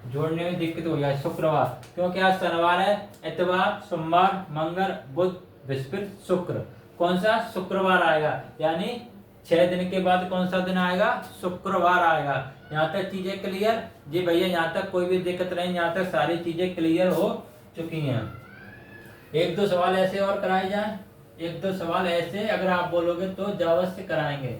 जोड़ने में दिक्कत हो जाए, शुक्रवार, क्योंकि आज शनिवार है, इतवार सोमवार मंगल बुध बृहस्पति शुक्र, कौन सा शुक्रवार आएगा, यानी 6 दिन के बाद कौन सा दिन आएगा शुक्रवार आएगा। यहाँ तक चीजें क्लियर जी भैया, यहाँ तक कोई भी दिक्कत नहीं, यहाँ तक सारी चीजें क्लियर हो चुकी हैं। एक दो सवाल ऐसे और कराए जाएं, एक दो सवाल ऐसे अगर आप बोलोगे तो जवाब से कराएंगे।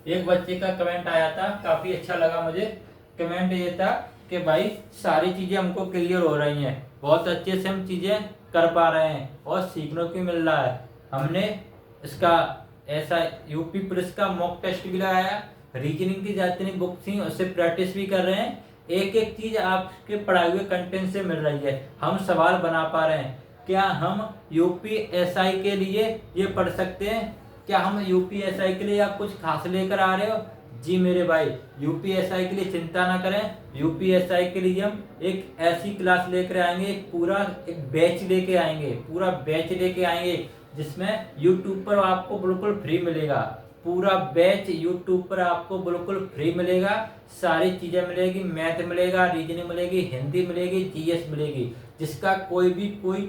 एक बच्चे का कमेंट आया था, काफी अच्छा लगा मुझे, कमेंट ये था कि भाई सारी चीजें हमको क्लियर हो रही हैं, बहुत अच्छे से हम चीजें कर पा रहे हैं और सीखने को मिल रहा है। हमने इसका ऐसा यूपी पुलिस का मॉक टेस्ट भी लगाया, रीजनिंग की जितनी बुक थी उससे प्रैक्टिस भी कर रहे हैं, एक एक चीज आपके पढ़ाए हुए कंटेंट से मिल रही है, हम सवाल बना पा रहे हैं। क्या हम यूपीएसआई के लिए ये पढ़ सकते हैं, क्या हम यूपीएसआई के लिए आप कुछ खास लेकर आ रहे हो? जी मेरे भाई, यूपीएसआई के लिए चिंता ना करें, यूपीएसआई के लिए हम एक ऐसी क्लास लेकर आएंगे, एक बैच लेके आएंगे, पूरा बैच लेके आएंगे जिसमें यूट्यूब पर आपको बिल्कुल फ्री मिलेगा, पूरा बैच यूट्यूब पर आपको बिल्कुल फ्री मिलेगा, सारी चीजें मिलेगी, मैथ मिलेगा, रीजनिंग मिलेगी, हिंदी मिलेगी, जीएस मिलेगी, जिसका कोई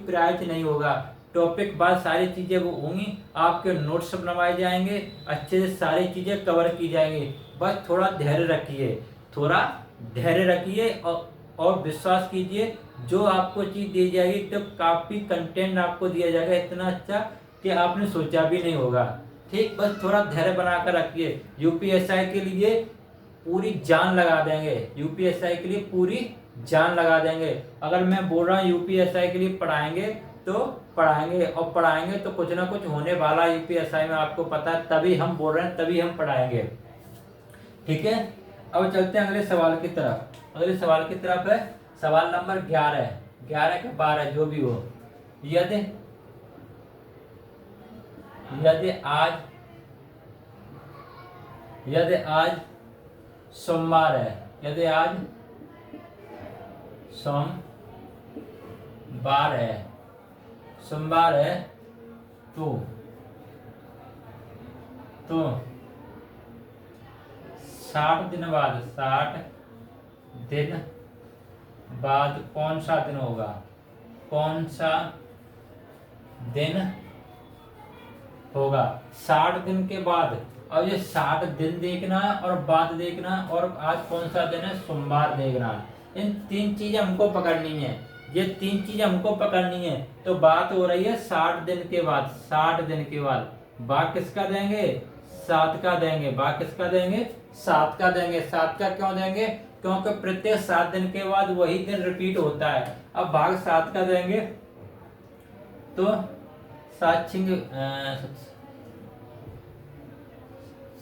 प्राइज नहीं होगा। टॉपिक बाद सारी चीजें वो होंगी, आपके नोट्स बनवाए जाएंगे, अच्छे से सारी चीजें कवर की जाएंगी। बस थोड़ा धैर्य रखिए और विश्वास कीजिए, जो आपको चीज दी जाएगी तो काफी कंटेंट आपको दिया जाएगा इतना अच्छा कि आपने सोचा भी नहीं होगा। ठीक, बस थोड़ा धैर्य बनाकर रखिए, यूपीएसआई के लिए पूरी जान लगा देंगे, यूपीएसआई के लिए पूरी जान लगा देंगे। अगर मैं बोल रहा हूँ यूपीएसआई के लिए पढ़ाएंगे तो पढ़ाएंगे तो कुछ ना कुछ होने वाला यूपीएसआई में, आपको पता है, तभी हम बोल रहे हैं, तभी हम पढ़ाएंगे। ठीक है, अब चलते हैं अगले सवाल की तरफ। अगले सवाल की तरफ है सवाल नंबर 11 के 12 जो भी हो। यदि आज सोमवार है, यदि आज सोमवार है तो 60 दिन बाद कौन सा दिन होगा, कौन सा दिन होगा 60 दिन के बाद। अब ये 60 दिन देखना और बाद देखना और आज कौन सा दिन है सोमवार देखना, इन तीन चीजें हमको पकड़नी है, ये तीन चीजें हमको पकड़नी है। तो बात हो रही है 60 दिन के बाद, 60 दिन के बाद भाग किसका देंगे 7 का देंगे, भाग किसका देंगे 7 का देंगे। 7 का क्यों देंगे, क्योंकि प्रत्येक 7 दिन के बाद वही दिन रिपीट होता है। अब भाग 7 का देंगे तो 7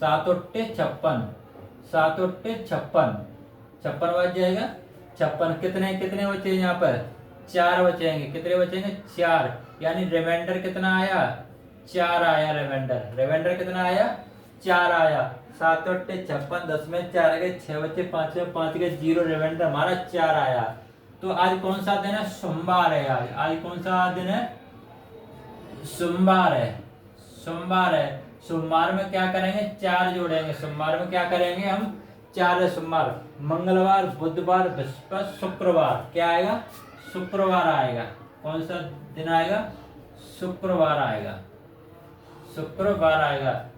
8 56, 7 8 56 बच जाएगा। 56 कितने बचे यहाँ पर 4 बचेंगे, कितने बचेंगे 4, यानी रिमाइंडर कितना आया 4 आया, रिमाइंडर कितना आया 4 आया। 7 8 56, 10 में 4 गए, 6 बचे, 5 में 5 गए, 0, रिमाइंडर हमारा 4 आया। तो आज कौन सा दिन है सोमवार है, आज कौन सा दिन है सोमवार है। सोमवार में क्या करेंगे 4 जोड़ेंगे, सोमवार में क्या करेंगे हम 4 सोमवार, मंगलवार बुधवार बृहस्पति शुक्रवार, क्या आएगा शुक्रवार आएगा। कौन सा दिन आएगा शुक्रवार आएगा।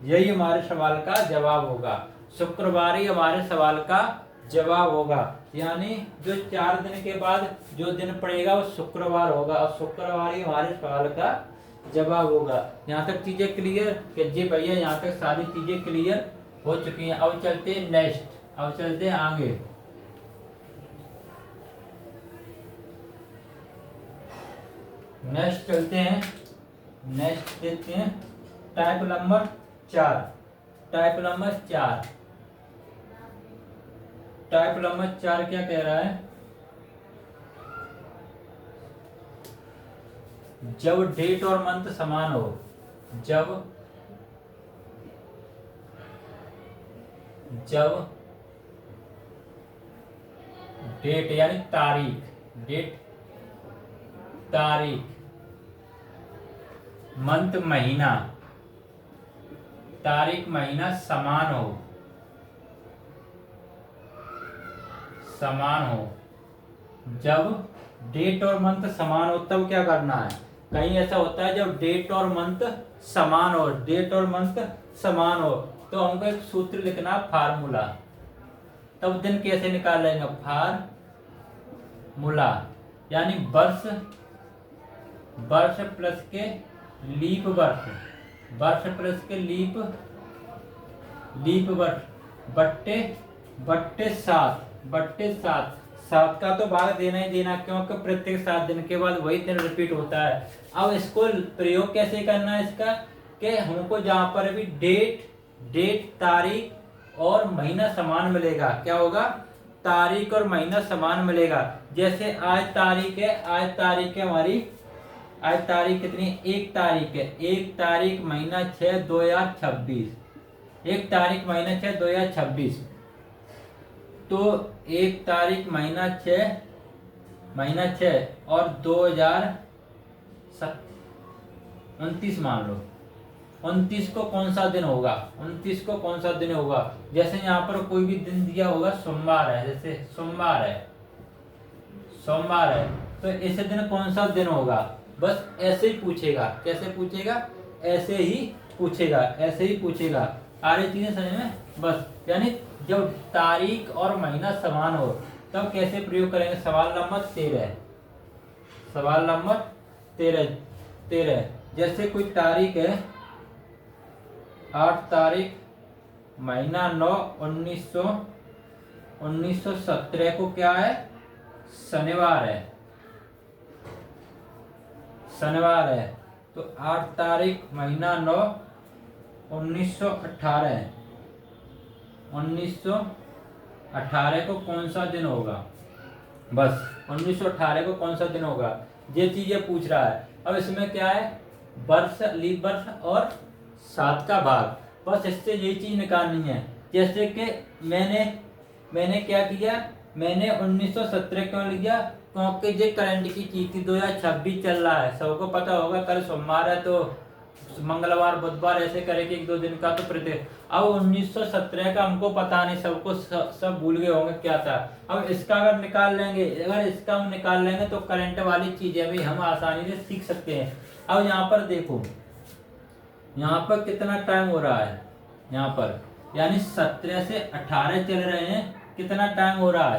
यही हमारे सवाल का जवाब होगा, शुक्रवार ही हमारे सवाल का जवाब होगा, यानी जो 4 दिन के बाद जो दिन पड़ेगा वो शुक्रवार होगा और शुक्रवार ही हमारे सवाल का जवाब होगा। यहाँ तक चीजें क्लियर कि जी भैया, यहाँ तक सारी चीजें क्लियर हो चुकी हैं। अब चलते हैं नेक्स्ट, अब चलते हैं आगे। नेक्स्ट चलते हैं, नेक्स्ट देखते हैं टाइप नंबर 4। टाइप नंबर 4 क्या कह रहा है, जब डेट और मंथ समान हो, जब डेट यानी तारीख, डेट तारीख, मंथ महीना, तारीख महीना समान हो, जब डेट और मंथ समान हो तब क्या करना है। कहीं ऐसा होता है जब डेट और मंथ समान हो, डेट और मंथ समान हो तो हमको एक सूत्र लिखना, फार्मूला। तब दिन कैसे निकालेंगे, फार्मूला यानी वर्ष प्लस के लीप वर्ष, वर्ष प्लस के लीप वर्ष बट्टे 7 7 का तो भाग देना ही देना, क्योंकि प्रत्येक 7 दिन के बाद वही दिन रिपीट होता है। अब इसको प्रयोग कैसे करना है इसका, कि हमको जहां पर भी डेट तारीख और महीना समान मिलेगा, क्या होगा, तारीख और महीना समान मिलेगा। जैसे आज तारीख है हमारी, आज तारीख कितनी, 1 तारीख है, 1 तारीख महीना 6 2026, 1 तारीख महीना 6 2026। तो 1 तारीख महीना 6 और 2029 मान लो, 29 को कौन सा दिन होगा, 29 को कौन सा दिन होगा। जैसे यहाँ पर कोई भी दिन दिया होगा, सोमवार है, जैसे सोमवार है तो ऐसे दिन कौन सा दिन होगा, बस ऐसे ही पूछेगा। कैसे पूछेगा, ऐसे ही पूछेगा। आ रही चीजें समझ में, बस। यानी जब तारीख और महीना समान हो तब कैसे प्रयोग करेंगे। सवाल नंबर 13 जैसे कोई तारीख है 8 तारीख महीना 9 1917 को क्या है, शनिवार है। तो 8 तारीख महीना 9 1918 को कौन सा दिन होगा, बस 1918 को कौन सा दिन होगा, ये चीजें पूछ रहा है। अब इसमें क्या है, वर्ष, लीप वर्ष और 7 का भाग, बस इससे ये चीज निकालनी है। जैसे कि मैंने क्या किया, मैंने 1917 क्यों लिया, क्योंकि ये करंट की चीज थी, 2026 चल रहा है, सबको पता होगा कल सोमवार है तो मंगलवार बुधवार ऐसे करेंगे 1-2 दिन का तो प्रत्येक। अब 1917 का हमको पता नहीं, सबको सब भूल गए होंगे क्या था। अब इसका अगर निकाल लेंगे, तो करंट वाली चीजें भी हम आसानी से सीख सकते हैं। अब यहाँ पर देखो, यहाँ पर कितना टाइम हो रहा है, यहाँ पर यानी 17 से 18 चल रहे हैं, कितना टाइम हो रहा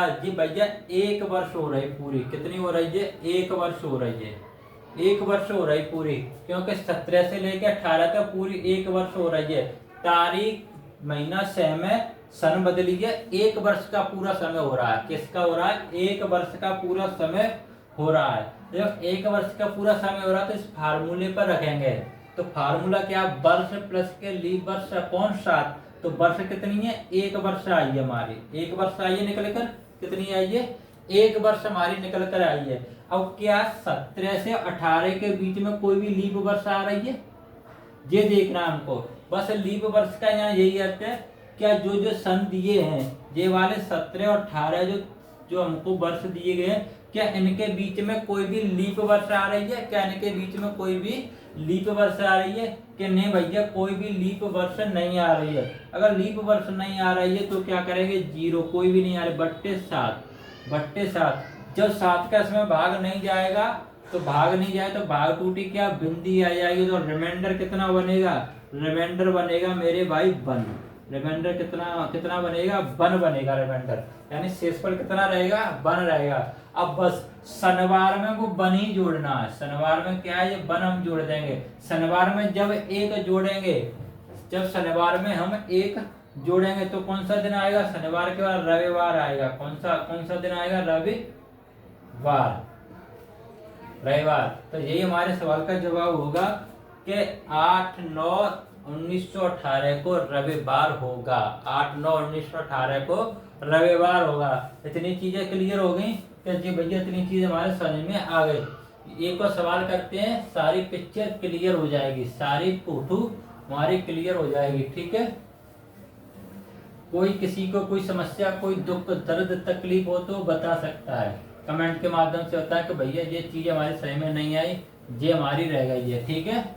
है जी भैया, 1 वर्ष हो रही पूरी। कितनी हो रही है, 1 वर्ष हो रही है, 1 वर्ष हो रही पूरी, क्योंकि 17 से लेकर 18 तक पूरी 1 वर्ष हो रही है। तारीख महीना समय सन बदली है, 1 वर्ष का पूरा समय हो रहा है। किसका हो रहा है, 1 वर्ष का पूरा समय हो रहा है। जब 1 वर्ष का पूरा समय हो रहा है तो इस फार्मूले पर रखेंगे। तो फार्मूला क्या, वर्ष प्लस के लीप वर्ष अपॉन 7। तो वर्ष कितनी है, 1 वर्ष आई है हमारी, 1 वर्ष आई है निकल कर, कितनी आई है, 1 वर्ष हमारी निकल कर आई है। अब क्या 17 से 18 के बीच में कोई भी लीप वर्ष आ रही है, ये देखना हमको। बस लीप वर्ष का यहाँ यही अर्थ है, क्या जो सन दिए हैं ये वाले 17 और 18 जो हमको वर्ष दिए गए हैं, क्या इनके बीच में कोई भी लीप वर्ष आ रही है, क्या इनके बीच में कोई भी लीप वर्ष आ रही है कि नहीं भैया, कोई भी लीप वर्ष नहीं आ रही है। अगर लीप वर्ष नहीं आ रही है तो क्या करेंगे, 0, कोई भी नहीं आ रही, बट्टे 7। जब 7 का इसमें भाग नहीं जाएगा तो भाग टूटी, क्या बिंदी आ जाएगी, तो रिमाइंडर कितना बनेगा, रिमाइंडर बनेगा मेरे भाई 1। रिमाइंडर कितना बनेगा, 1 बनेगा रिमाइंडर, यानी शेषफल कितना रहेगा, 1 रहेगा। अब बस शनिवार में वो 1 ही जोड़ना है, शनिवार में क्या है, ये 1 हम जोड़ देंगे। शनिवार में जब 1 जोड़ेंगे, जब शनिवार में हम 1 जोड़ेंगे तो कौन सा दिन आएगा, शनिवार के बाद रविवार आएगा। कौन सा दिन आएगा, रविवार। तो यही हमारे सवाल का जवाब होगा कि 8/9/1918 को रविवार होगा, 8/9/1918 को रविवार होगा। इतनी चीजें क्लियर हो गई कि जी भैया, इतनी चीज हमारे समझ में आ गई। एक और सवाल करते हैं, सारी पिक्चर क्लियर हो जाएगी, सारी फोटो हमारी क्लियर हो जाएगी। ठीक है, कोई किसी को कोई समस्या, कोई दुख, दर्द, तकलीफ हो तो बता सकता है, कमेंट के माध्यम से होता है कि भैया ये चीज हमारी सही में नहीं आई, ये हमारी रह गई है। ठीक है,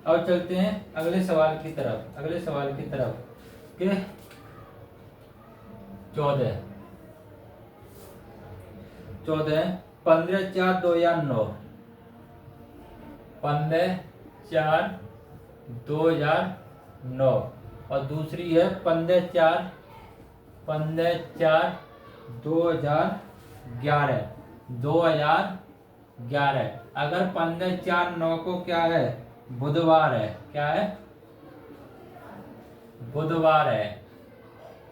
अब चलते हैं अगले सवाल की तरफ। अगले सवाल की तरफ के 14 15/4/2009, 15/4/2009, और दूसरी है 15/4/2011। अगर 15/4/9 को क्या है, बुधवार है, क्या है, बुधवार है,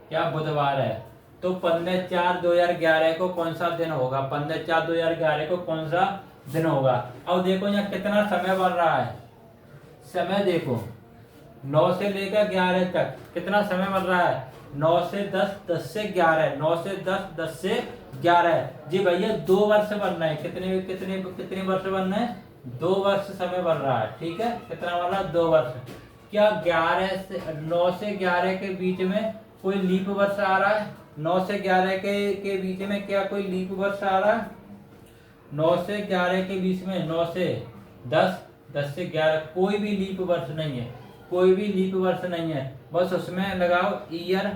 क्या बुधवार है, तो 15/4/2011 को कौन सा दिन होगा, 15/4/2011 को कौन सा दिन होगा। अब देखो यहाँ कितना समय बढ़ रहा है, समय देखो 9 से लेकर 11 तक कितना समय बढ़ रहा है, 9 से 10, 10 से 11, 9 से 10, 10 से 11 जी भैया 2 वर्ष बनना है। कितने कितने कितने वर्ष बनना है, 2 वर्ष समय बढ़ रहा है। ठीक है, कितना बढ़ रहा है, 2 वर्ष। क्या 9 से 11 के बीच में कोई लीप वर्ष आ रहा है, 9 से 11 के बीच में क्या कोई लीप वर्ष आ रहा है, 9 से 11 के बीच में, 9 से 10, 10 से 11 कोई भी लीप वर्ष नहीं है, कोई भी लीप वर्ष नहीं है। बस उसमें लगाओ ईयर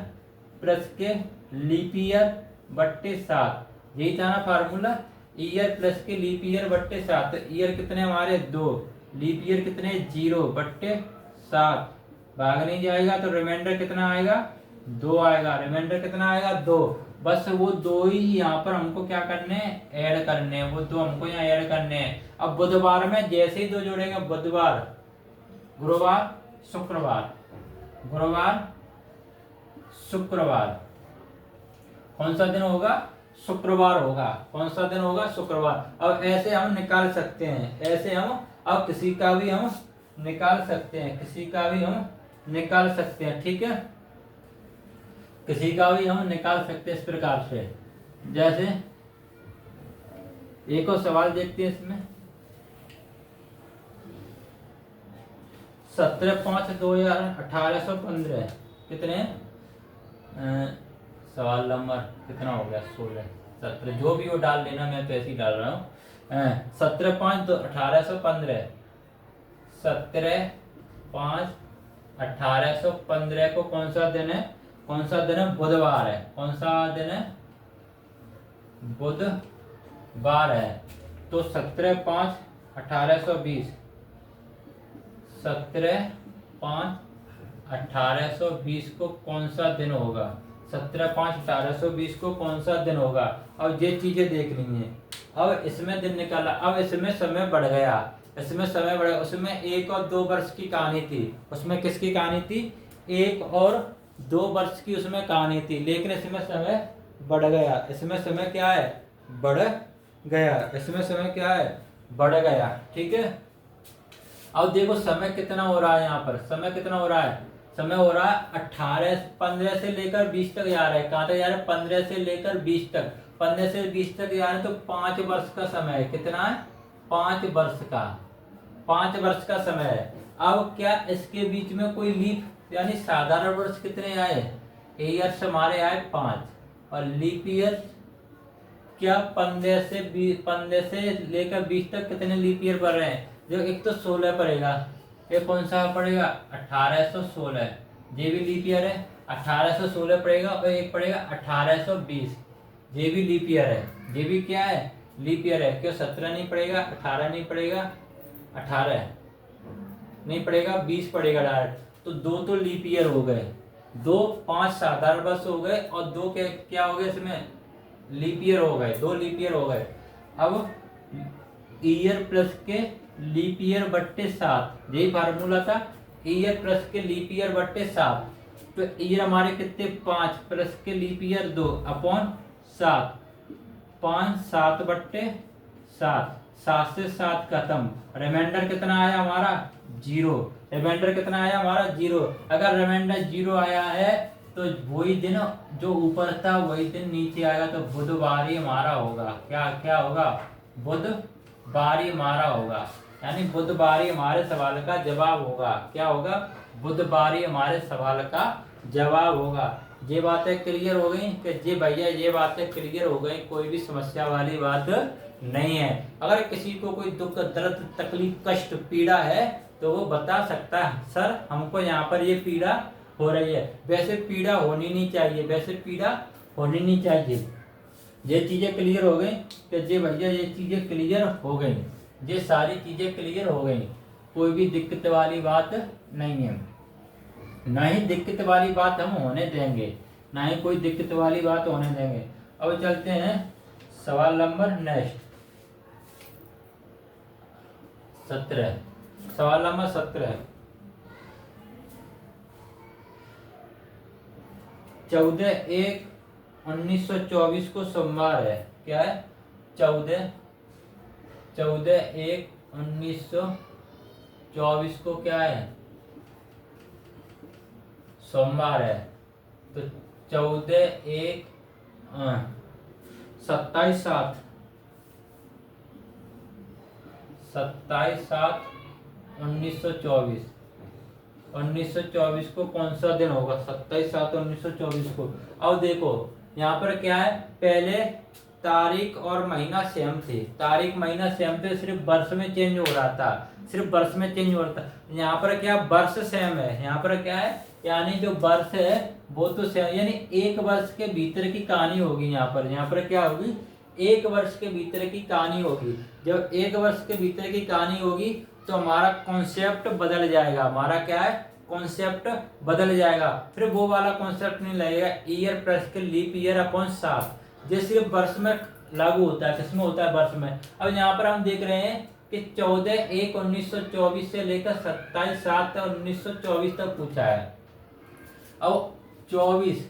प्लस के लीप ईयर बट्टे 7, यही था ना फार्मूला, ईयर प्लस के लीप ईयर बट्टे 7। तो ईयर कितने हमारे 2, लीप ईयर कितने 0 बट्टे 7, भाग नहीं जाएगा तो रिमाइंडर कितना आएगा, 2 आएगा। रिमाइंडर कितना आएगा, 2। बस वो 2 ही यहाँ पर हमको क्या करने हैं, ऐड करने हैं, वो 2 हमको यहाँ ऐड करने हैं। अब बुधवार में जैसे ही 2 जोड़ेंगे, बुधवार, गुरुवार, शुक्रवार, गुरुवार, शुक्रवार, कौन सा दिन होगा, शुक्रवार होगा। कौन सा दिन होगा, शुक्रवार। अब ऐसे हम निकाल सकते हैं, ऐसे हम अब किसी का भी हम निकाल सकते हैं, किसी का भी हम निकाल सकते हैं। ठीक है, किसी का भी हम निकाल सकते हैं इस प्रकार से। जैसे एक और सवाल देखते हैं इसमें, 17/5/1815 कितने, सवाल नंबर कितना हो गया, 16, 17, जो भी वो डाल लेना, मैं तो ऐसे ही डाल रहा हूँ। 17/5/1815, 17/5/1815 को कौन सा दिन है, कौन सा दिन है, बुधवार है। कौन सा दिन है, बुधवार है। तो 17/5/1820, 17/5/1820 को कौन सा दिन होगा, 17/5/1820 को कौन सा दिन होगा। अब ये चीजें देखनी है। अब इसमें दिन निकाला, अब इसमें समय बढ़ गया, इसमें समय बढ़ गया। उसमें 1 और 2 वर्ष की कहानी थी, उसमें किसकी कहानी थी, 1 और 2 वर्ष की उसमें कहानी थी, लेकिन इसमें समय बढ़ गया। इसमें समय क्या है, बढ़ गया। इसमें समय क्या है, बढ़ गया। ठीक है, अब देखो समय कितना हो रहा है, यहाँ पर समय कितना हो रहा है, समय हो रहा है 15 से लेकर 20 तक जा रहा है। कहाँ तक जा रहा है, 15 से लेकर 20 तक, 15 से 20 तक जा रहे हैं, तो 5 वर्ष का समय है। कितना है, 5 वर्ष का, 5 वर्ष का समय है। अब क्या इसके बीच में कोई लीप यानी साधारण वर्ष कितने आए, ईयर्स हमारे आए 5, और लीप ईयर क्या 15 से लेकर 20 तक कितने लीप ईयर पड़ रहे हैं। जो एक तो 16 पड़ेगा, ये कौन सा पड़ेगा, 1816, ये भी लीप ईयर है, 1816 पड़ेगा, और एक पड़ेगा 1820, ये भी लीप ईयर है। ये भी क्या है, लीप ईयर है। क्यों 17 नहीं पड़ेगा, 18 नहीं पड़ेगा, 18 नहीं पड़ेगा, 20 पड़ेगा डायरेक्ट। तो 2 तो लीप ईयर हो गए, 2, 5 साधारण वर्ष हो गए, और 2 क्या हो गए, इसमें लीप ईयर हो गए, 2 लीप ईयर हो गए। अब ईयर प्लस के लीप ईयर बट्टे 7, यही फार्मूला था, ईयर प्लस के लीप ईयर बट्टे 7। तो ईयर हमारे कितने, 5 प्लस के लीप ईयर 2 अपॉन 7, 5 7 बट्टे 7, 7 से 7 खत्म। रिमाइंडर कितना आया हमारा, 0। रिमाइंडर कितना आया हमारा, 0। अगर रिमाइंडर 0 आया है तो वही दिन जो ऊपर था वही दिन नीचे आएगा, तो बुधवार ही हमारा होगा। क्या क्या होगा, बुधवार बुधवार हमारा होगा, यानी बुधवार हमारे सवाल का जवाब होगा। क्या होगा? बुधवार हमारे सवाल का जवाब होगा। ये बातें क्लियर हो गई कि जी भैया ये बातें क्लियर हो गई, कोई भी समस्या वाली बात नहीं है। अगर किसी को कोई दुख दर्द तकलीफ कष्ट पीड़ा है तो वो बता सकता है सर हमको यहाँ पर ये पीड़ा हो रही है। वैसे पीड़ा होनी नहीं चाहिए, वैसे पीड़ा होनी नहीं चाहिए। ये चीजें क्लियर हो गई कि जी भैया ये चीजें क्लियर हो गई, ये सारी चीजें क्लियर हो गई, कोई भी दिक्कत वाली बात नहीं है, ना ही दिक्कत वाली बात हम होने देंगे, ना ही कोई दिक्कत वाली बात होने देंगे। अब चलते हैं सवाल नंबर नेक्स्ट 17। सवाल नंबर 17, 14/1/1924 को सोमवार है। क्या है? 14/1/1924 को क्या है? सोमवार है। तो 27/7 27/7/1924 1924 को कौन सा दिन होगा? 27/7/1924 को। अब देखो यहाँ पर क्या है, पहले तारीख और महीना सेम थे, तारीख महीना सेम थे, सिर्फ वर्ष में चेंज हो रहा था, सिर्फ वर्ष में चेंज हो रहा था। यहाँ पर क्या वर्ष सेम है, यहाँ पर क्या है, यानी जो वर्ष है वो तो सेम, यानी एक वर्ष के भीतर की कहानी होगी। यहाँ पर क्या होगी? एक वर्ष के भीतर की कहानी होगी। जब एक वर्ष के भीतर की कहानी होगी तो हमारा कॉन्सेप्ट बदल जाएगा। हमारा क्या है? कॉन्सेप्ट बदल जाएगा। फिर वो वाला कॉन्सेप्ट नहीं लगेगा ईयर प्लस के लीप ईयर अपॉन 7, जो सिर्फ वर्ष में लागू होता है। किसमें होता है? वर्ष में। अब यहाँ पर हम देख रहे हैं कि 14/1/1924 से लेकर 27/7/1924 तक पूछा है। अब 24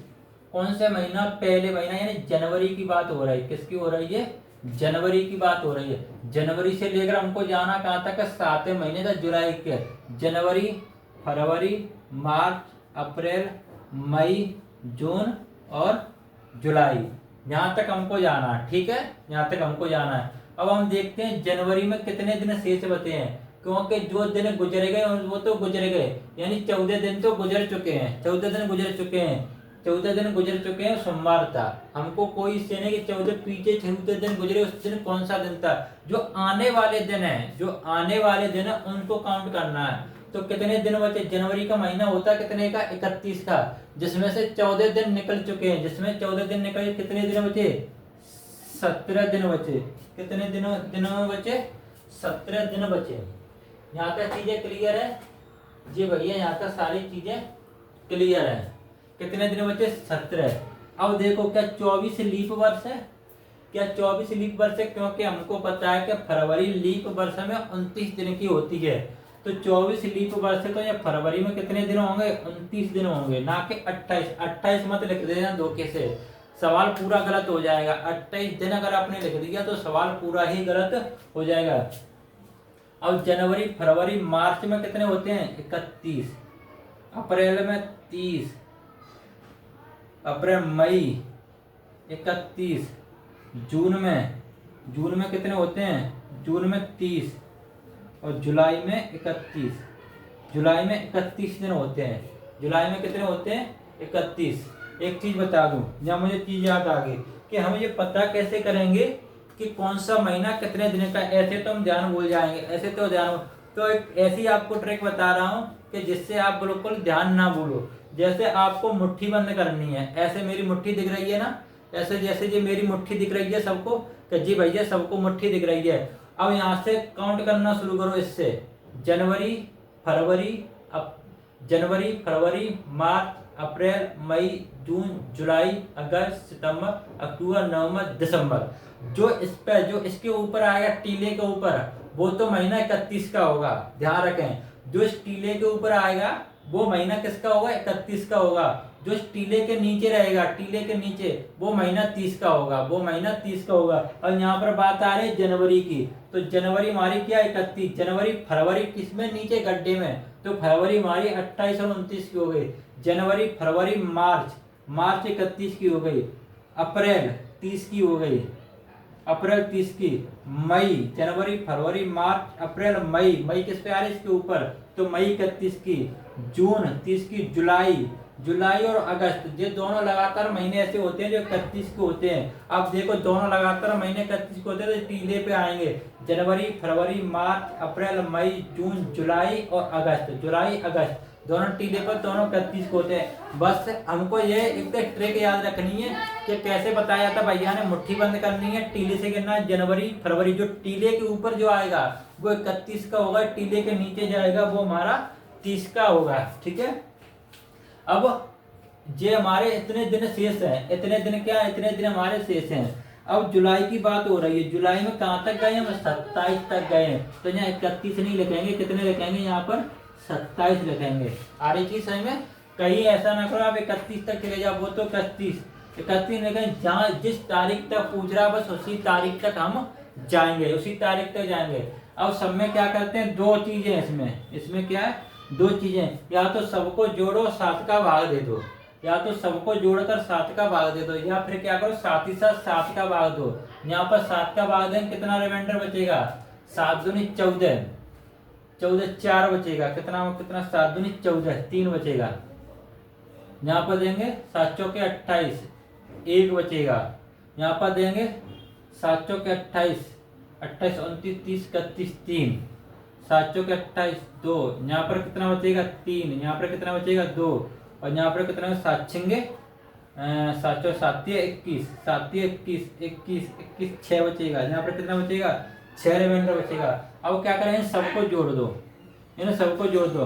कौन सा महीना? पहले महीना, यानी जनवरी की बात हो रही है। किसकी हो रही है? जनवरी की बात हो रही है। जनवरी से लेकर हमको जाना कहाँ तक? 7वें महीने तक, जुलाई के। जनवरी, फरवरी, मार्च, अप्रैल, मई, जून और जुलाई, यहाँ तक हमको जाना है। ठीक है, यहाँ तक हमको जाना है। अब हम देखते हैं जनवरी में कितने दिन शेष बचे हैं, क्योंकि जो दिन गुजर गए वो तो गुजर गए, यानी 14 दिन तो गुजर चुके हैं, 14 दिन गुजर चुके हैं, 14 दिन गुजर चुके हैं। सोमवार था। हमको कोई इससे नहीं कि 14 पीछे 14 दिन गुजरे, उस दिन कौन सा दिन था। जो आने वाले दिन है, जो आने वाले दिन है उनको काउंट करना है। तो कितने दिन बचे? जनवरी का महीना होता है कितने का? 31 का, जिसमें से 14 दिन निकल चुके हैं, जिसमें 14 दिन निकल, कितने दिन बचे? 17 दिन बचे। कितने दिनों बचे? 17 दिन बचे। यहाँ तक चीजें क्लियर है जी भैया? यहाँ तक सारी चीजें क्लियर है। कितने दिन बचे? 17। अब देखो, क्या 24 लीप वर्ष है? क्या 24 लीप वर्ष है? क्योंकि हमको पता है कि फरवरी लीप वर्ष में 29 दिन की होती है। तो 24 लीप वर्ष है तो ये फरवरी में कितने दिन होंगे? 29 दिन होंगे, ना कि 28। 28 मत लिख देना धोखे से, सवाल पूरा गलत हो जाएगा। 28 दिन अगर आपने लिख दिया तो सवाल पूरा ही गलत हो जाएगा। अब जनवरी, फरवरी, मार्च में कितने होते हैं? 31। अप्रैल में 30, अप्रैल, मई 31, जून में कितने होते हैं? जून में 30 और जुलाई में 31। जुलाई में 31 दिन होते हैं। जुलाई में कितने होते हैं? 31। एक चीज बता दूं, या मुझे चीज याद आ गई कि हम ये पता कैसे करेंगे कि कौन सा महीना कितने दिन का। ऐसे तो हम ध्यान भूल जाएंगे, ऐसे तो ध्यान। तो एक ऐसी आपको ट्रिक बता रहा हूँ कि जिससे आप बिल्कुल ध्यान ना भूलो। जैसे आपको मुट्ठी बंद करनी है, ऐसे मेरी मुट्ठी दिख रही है ना, ऐसे जैसे ये मेरी मुट्ठी दिख रही है सबको, कि जी भैया सबको मुट्ठी दिख रही है। अब यहाँ से काउंट करना शुरू करो इससे। जनवरी, फरवरी, मार्च, अप्रैल, मई, जून, जुलाई, अगस्त, सितंबर, अक्टूबर, नवंबर, दिसंबर। जो इसके ऊपर आएगा टीले के ऊपर, वो तो महीना 31 का होगा। ध्यान रखें, जो इस टीले के ऊपर आएगा वो महीना किसका होगा? 31 का होगा। जो इस टीले के नीचे रहेगा, टीले के नीचे, वो महीना 30 का होगा, वो महीना 30 का होगा। और यहाँ पर बात आ रही है जनवरी की, तो जनवरी हमारी क्या? 31। जनवरी, फरवरी किसमें? नीचे गड्ढे में, तो फरवरी हमारी 28 और 29 की हो गई। जनवरी, फरवरी, मार्च 31 की हो गई। अप्रैल 30 की हो गई। अप्रैल 30 की, मई, जनवरी, फरवरी, मार्च, अप्रैल, मई, मई किस पे आ रही है इसके ऊपर, तो मई 31 की, जून 30 की, जुलाई, जुलाई और अगस्त, ये दोनों लगातार महीने ऐसे होते हैं जो 31 के होते हैं। अब देखो दोनों लगातार महीने 31 के होते हैं तो टीले पे आएंगे, जनवरी, फरवरी, मार्च, अप्रैल, मई, जून, जुलाई और अगस्त, जुलाई अगस्त दोनों टीले पर दोनों 31 को होते हैं। बस हमको ये एक ट्रिक याद रखनी है कि कैसे बताया जाता, भैया ने मुट्ठी बंद करनी है, टीले से गिनना है, जनवरी फरवरी, जो टीले के ऊपर जो आएगा वो 31 का होगा, टीले के नीचे जाएगा वो हमारा 30 का होगा। ठीक है, अब ये हमारे इतने दिन शेष हैं, इतने दिन क्या, इतने दिन हमारे शेष हैं। अब जुलाई की बात हो रही है, जुलाई में कहाँ तक गए हम, 27 तक गए हैं, तो यहाँ 31 नहीं लिखेंगे, कितने लिखेंगे यहाँ पर, 27 लिखेंगे। आ रही चीज समझ में, कहीं ऐसा ना करो आप 31 तक चले जाओ, वो तो 31 लिखेंगे, जहाँ जिस तारीख तक पूछ रहा है बस उसी तारीख तक हम जाएंगे, उसी तारीख तक जाएंगे। अब सब में क्या करते हैं, दो चीजें इसमें क्या है, दो चीजें, या तो सबको जोड़ो 7 का भाग दे दो, या तो सबको जोड़कर 7 का भाग दे दो, या फिर क्या करो साथ ही साथ 7 का भाग दो। यहाँ पर 7 का भाग दें, कितना रिमाइंडर बचेगा, 7 दूनी 14, 14 4 बचेगा, कितना कितना 7 दूनी 14 3 बचेगा। यहाँ पर देंगे 7 चौके 28 1 बचेगा। यहाँ पर देंगे 7 चौके 28 28 29 30 31 3, 7 चौके 28 2, यहाँ पर कितना बचेगा 3, यहाँ पर कितना बचेगा 2, और यहाँ पर कितना 7 छेंगे 7 चौके 7 21 7 21 21 21 6 बचेगा। यहाँ पर कितना बचेगा 6 रिमाइंडर बचेगा। अब क्या करेंगे, सबको जोड़ दो, इन्हें सबको जोड़ दो,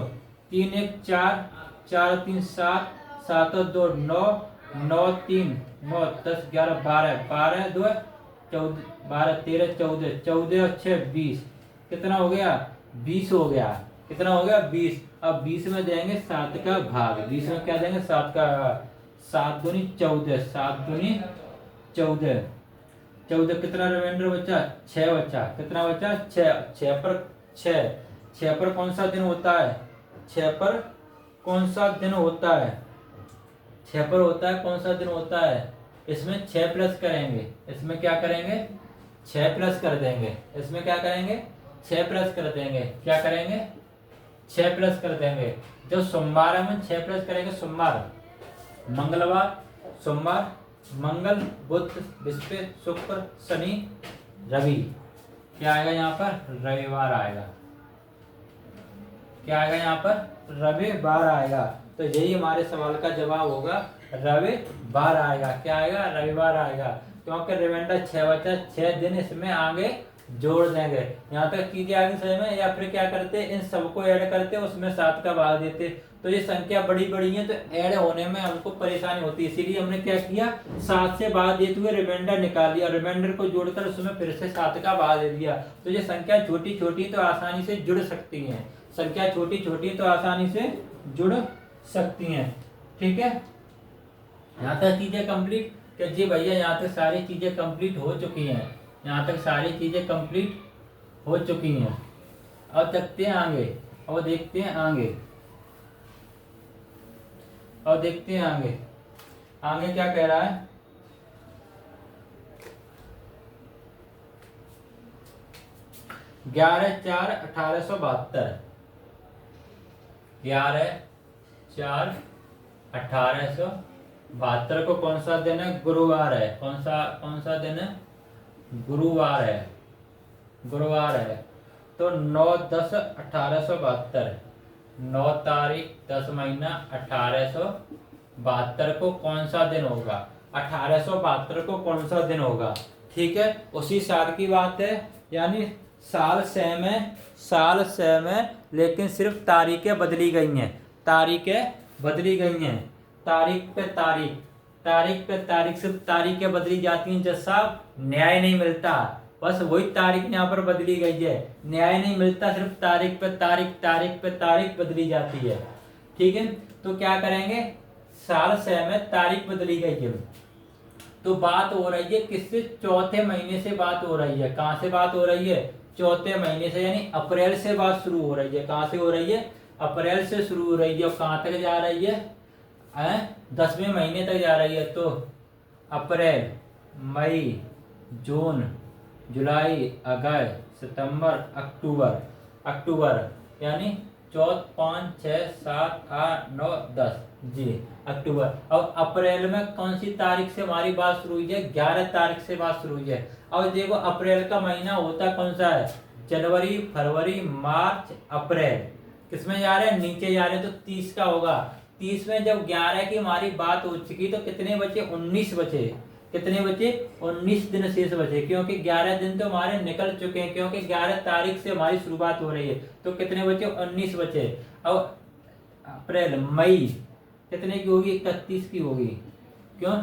3 1 4 4 3 7 7 और 2 9 9 3 9 10 11 12 12 2 14 12 13 14 14 और 6 20, कितना हो गया 20 हो गया, कितना हो गया 20। अब 20 में देंगे 7 का भाग, 20 में क्या देंगे 7 का, 7 दूनी 14 7 दूनी 14 14, कितना रिमाइंडर बचा 6 बचा, कितना बचा 6 पर 6 पर कौन सा दिन होता है, 6 पर कौन सा दिन होता है, 6 पर होता है कौन सा दिन होता है, इसमें 6 प्लस करेंगे, इसमें क्या करेंगे 6 प्लस कर देंगे, इसमें क्या करेंगे 6 प्लस कर देंगे, क्या करेंगे 6 प्लस कर देंगे। जो सोमवार है हम 6 प्लस करेंगे, सोमवार मंगलवार सोमवार मंगल बुध बृहस्पति शुक्र शनि रवि, क्या आएगा यहाँ पर रविवार आएगा, क्या आएगा यहाँ पर रविवार आएगा। तो यही हमारे सवाल का जवाब होगा, रविवार आएगा, क्या आएगा रविवार आएगा, क्योंकि रिमाइंडर 6 बचा, 6 दिन इसमें आगे जोड़ देंगे। यहाँ तक चीजें आगे समझ में, या फिर क्या करते इन सबको ऐड करते उसमें 7 का भाग देते, तो ये संख्या बड़ी बड़ी है तो ऐड होने में हमको परेशानी होती है, इसीलिए हमने क्या किया 7 से भाग देते हुए रिमाइंडर निकाल लिया, रिमाइंडर को जोड़कर उसमें फिर से 7 का भाग दे दिया। तो ये संख्या छोटी छोटी तो आसानी से जुड़ सकती है, संख्या छोटी छोटी तो आसानी से जुड़ सकती हैं। ठीक है, यहाँ तक चीजें कंप्लीट कि जी भैया यहाँ तक सारी चीजें कंप्लीट हो चुकी हैं, यहाँ तक सारी चीजें कंप्लीट हो चुकी हैं। अब देखते हैं आगे, और देखते हैं आगे, और देखते हैं आगे, आगे क्या कह रहा है। ग्यारह 4 1872, 11/4 1872 को कौन सा दिन है, गुरुवार है, कौन सा दिन है, गुरुवार है, गुरुवार है। तो 9/10/1872, 9 तारीख 10 महीना 1872 को कौन सा दिन होगा, 1872 को कौन सा दिन होगा। ठीक है, उसी साल की बात है, यानी साल सेम है, लेकिन सिर्फ तारीखें बदली गई हैं, तारीखें बदली गई हैं, तारीख पे तारीख सिर्फ तारीखें बदली जाती हैं। जज साहब न्याय नहीं मिलता, बस वही तारीख यहाँ पर बदली गई है, न्याय नहीं मिलता, सिर्फ तारीख पे तारीख बदली जाती है। ठीक है, तो क्या करेंगे, साल सेम है, तारीख बदली गई है, तो बात हो रही है किससे, चौथे महीने से बात हो रही है। कहाँ से बात हो रही है, चौथे महीने से, यानी अप्रैल से बात शुरू हो रही है। कहाँ से हो रही है, अप्रैल से शुरू हो रही है, और कहाँ तक जा रही है, 10वें महीने तक जा रही है। तो अप्रैल मई जून जुलाई, अगस्त, सितंबर, अक्टूबर। अक्टूबर यानी 4, 5, 6, 7, 8, 9, 10 जी अक्टूबर। अब अप्रैल में कौन सी तारीख से हमारी बात शुरू हुई है? 11 तारीख से बात शुरू हुई है। अब देखो अप्रैल का महीना होता कौन सा है? जनवरी, फरवरी, मार्च, अप्रैल। किसमें जा रहे हैं? नीचे जा रहे हैं, तो 30 का होगा। 30 में जब 11 की हमारी बात हो चुकी तो कितने बचे? 19 बचे। कितने बचे? 19 दिन शेष बचे, क्योंकि 11 दिन तो हमारे निकल चुके हैं, क्योंकि 11 तारीख से हमारी शुरुआत हो रही है। तो कितने बचे? 19 बचे। अब अप्रैल, मई कितने की होगी? 31 की होगी। क्यों?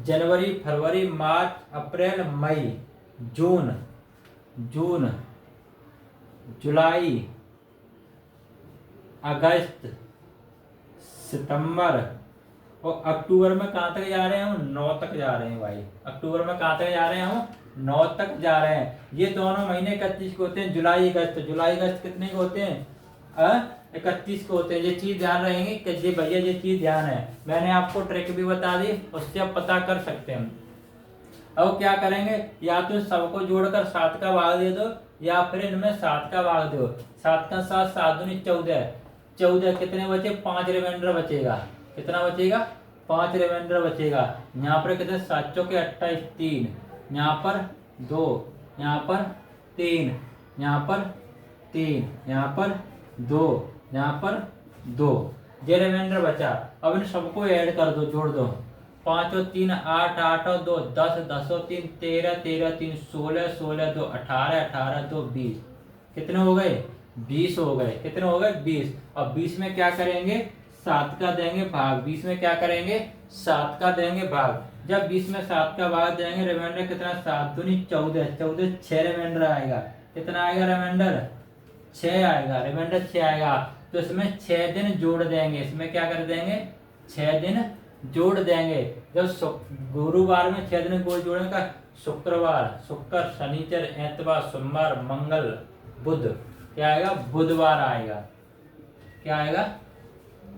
जनवरी, फरवरी, मार्च, अप्रैल, मई, जून, जून, जुलाई, अगस्त, सितंबर और अक्टूबर में कहाँ तक जा रहे हैं हम? 9 तक जा रहे हैं भाई। अक्टूबर में कहाँ तक जा रहे हैं हम? 9 तक जा रहे हैं। ये दोनों महीने 31 के होते हैं। जुलाई अगस्त, जुलाई अगस्त कितने के होते हैं? 31 को होते हैं। ये चीज ध्यान रहेंगे कि ये भैया ये चीज ध्यान है। मैंने आपको ट्रिक भी बता दी, उससे आप पता कर सकते हैं। अब क्या करेंगे? या तो सबको जोड़कर 7 का भाग दे दो, या फिर इनमें 7 का भाग दो। 7 का 7, 7 दूनी 14। 14 कितने बचे? 5 रिमाइंडर बचेगा। कितना बचेगा? 5 रिमाइंडर बचेगा। यहाँ पर कितने? 7 चौके 28, 3, यहाँ पर 2, यहाँ पर 3, यहाँ पर 3, यहाँ पर 2, यहाँ पर 2, ये रिमाइंडर बचा। अब इन सबको ऐड कर दो, जोड़ दो। 5 और 3 8, 8 और 2 10, 10 और 3 13, 13 3 16, 16 2 18, 18 2 20। कितने हो गए? 20 हो गए। कितने हो गए? 20। अब 20 में क्या करेंगे? 7 का देंगे भाग। 20 में क्या करेंगे? 7 का देंगे भाग। जब 20 में 7 का भाग देंगे, रिमाइंडर कितना? 7 दूनी 14, 14 6 रिमाइंडर आएगा। कितना आएगा रिमाइंडर? 6 आएगा। रिमाइंडर 6 आएगा। तो इसमें 6 दिन जोड़ देंगे। इसमें क्या कर देंगे? 6 दिन जोड़ देंगे। जब गुरुवार में 6 दिन को जोड़ने का, शुक्रवार, शुक्र, शनिचर, एतवार, सोमवार, मंगल, बुध, क्या आएगा? बुधवार आएगा। क्या आएगा?